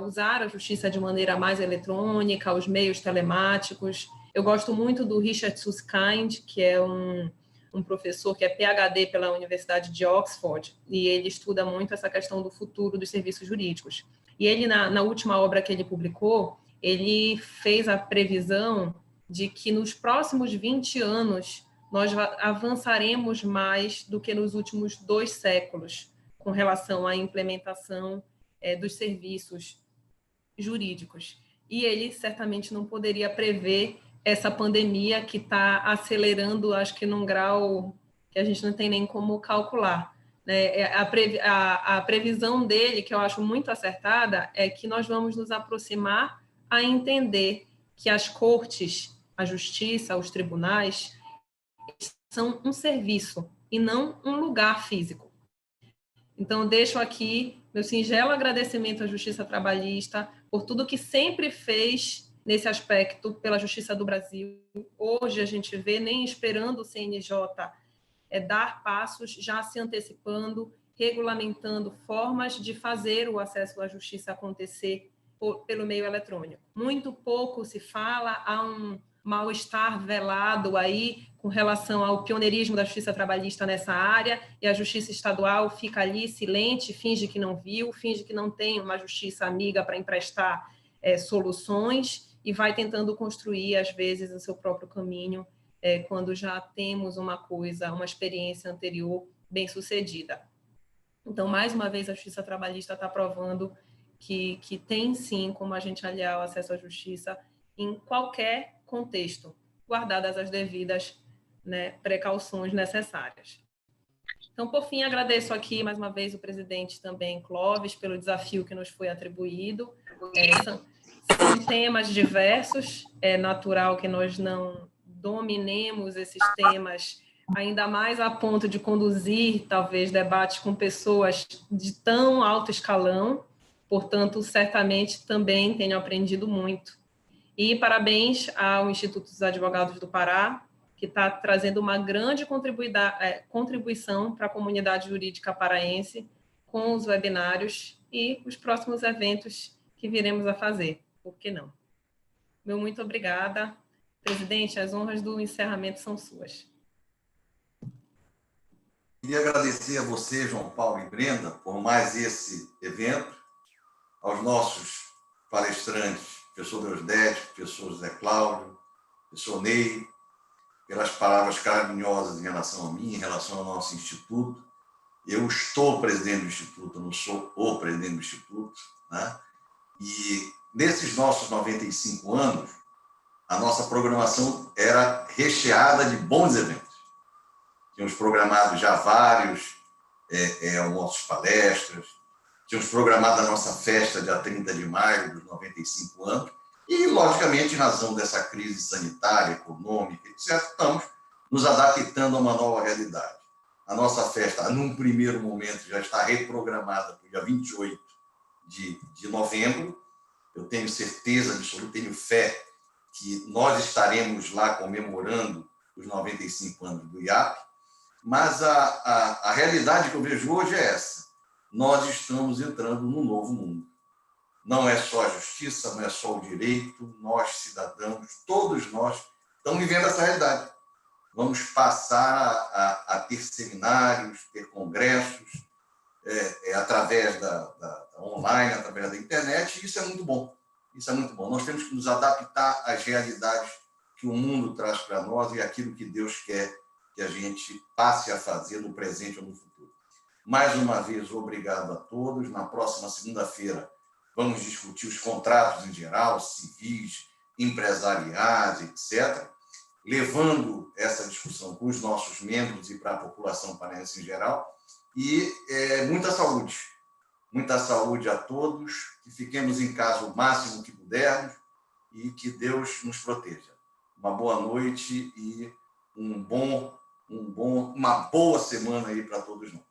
usar a justiça de maneira mais eletrônica, os meios telemáticos. Eu gosto muito do Richard Susskind, que é um professor que é PhD pela Universidade de Oxford, e ele estuda muito essa questão do futuro dos serviços jurídicos. E ele, na última obra que ele publicou, ele fez a previsão de que nos próximos 20 anos nós avançaremos mais do que nos últimos 2 séculos com relação à implementação dos serviços jurídicos. E ele certamente não poderia prever essa pandemia que está acelerando, acho que num grau que a gente não tem nem como calcular. A previsão dele, que eu acho muito acertada, é que nós vamos nos aproximar a entender que as cortes, a justiça, os tribunais, são um serviço e não um lugar físico. Então, deixo aqui meu singelo agradecimento à Justiça Trabalhista por tudo que sempre fez nesse aspecto pela Justiça do Brasil. Hoje a gente vê, nem esperando o CNJ dar passos, já se antecipando, regulamentando formas de fazer o acesso à justiça acontecer pelo meio eletrônico. Muito pouco se fala, há um mal-estar velado aí com relação ao pioneirismo da justiça trabalhista nessa área, e a justiça estadual fica ali silente, finge que não viu, finge que não tem uma justiça amiga para emprestar soluções, e vai tentando construir, às vezes, o seu próprio caminho, quando já temos uma experiência anterior bem-sucedida. Então, mais uma vez, a justiça trabalhista está provando que tem, sim, como a gente aliar o acesso à justiça em qualquer contexto, guardadas as devidas precauções necessárias. Então, por fim, agradeço aqui, mais uma vez, o presidente também, Clóvis, pelo desafio que nos foi atribuído. São temas diversos, é natural que nós não dominemos esses temas, ainda mais a ponto de conduzir, talvez, debates com pessoas de tão alto escalão, portanto, certamente também tenho aprendido muito. E parabéns ao Instituto dos Advogados do Pará, que está trazendo uma grande contribuição para a comunidade jurídica paraense com os webinários e os próximos eventos que viremos a fazer. Por que não? Meu muito obrigada. Presidente, as honras do encerramento são suas. Queria agradecer a você, João Paulo e Brenda, por mais esse evento, aos nossos palestrantes, professor Deusdedit, professor José Cláudio, professor Ney, pelas palavras carinhosas em relação a mim, em relação ao nosso instituto. Eu estou presidente do instituto, eu não sou o presidente do instituto, né? E nesses nossos 95 anos, a nossa programação era recheada de bons eventos. Tínhamos programado já vários almoços, palestras, tínhamos programado a nossa festa dia 30 de maio dos 95 anos, e, logicamente, em razão dessa crise sanitária, econômica, etc., estamos nos adaptando a uma nova realidade. A nossa festa, num primeiro momento, já está reprogramada para o dia 28 de novembro. Eu tenho certeza absoluta, tenho fé que nós estaremos lá comemorando os 95 anos do IAP, mas a realidade que eu vejo hoje é essa. Nós estamos entrando num novo mundo. Não é só a justiça, não é só o direito, nós, cidadãos, todos nós estamos vivendo essa realidade. Vamos passar a ter seminários, ter congressos, através da online, através da internet, e isso é muito bom. Isso é muito bom. Nós temos que nos adaptar às realidades que o mundo traz para nós e aquilo que Deus quer que a gente passe a fazer no presente ou no futuro. Mais uma vez, obrigado a todos. Na próxima segunda-feira, vamos discutir os contratos em geral, civis, empresariais, etc., levando essa discussão com os nossos membros e para a população paraense em geral. E muita saúde a todos, que fiquemos em casa o máximo que pudermos e que Deus nos proteja. Uma boa noite e uma boa semana aí para todos nós.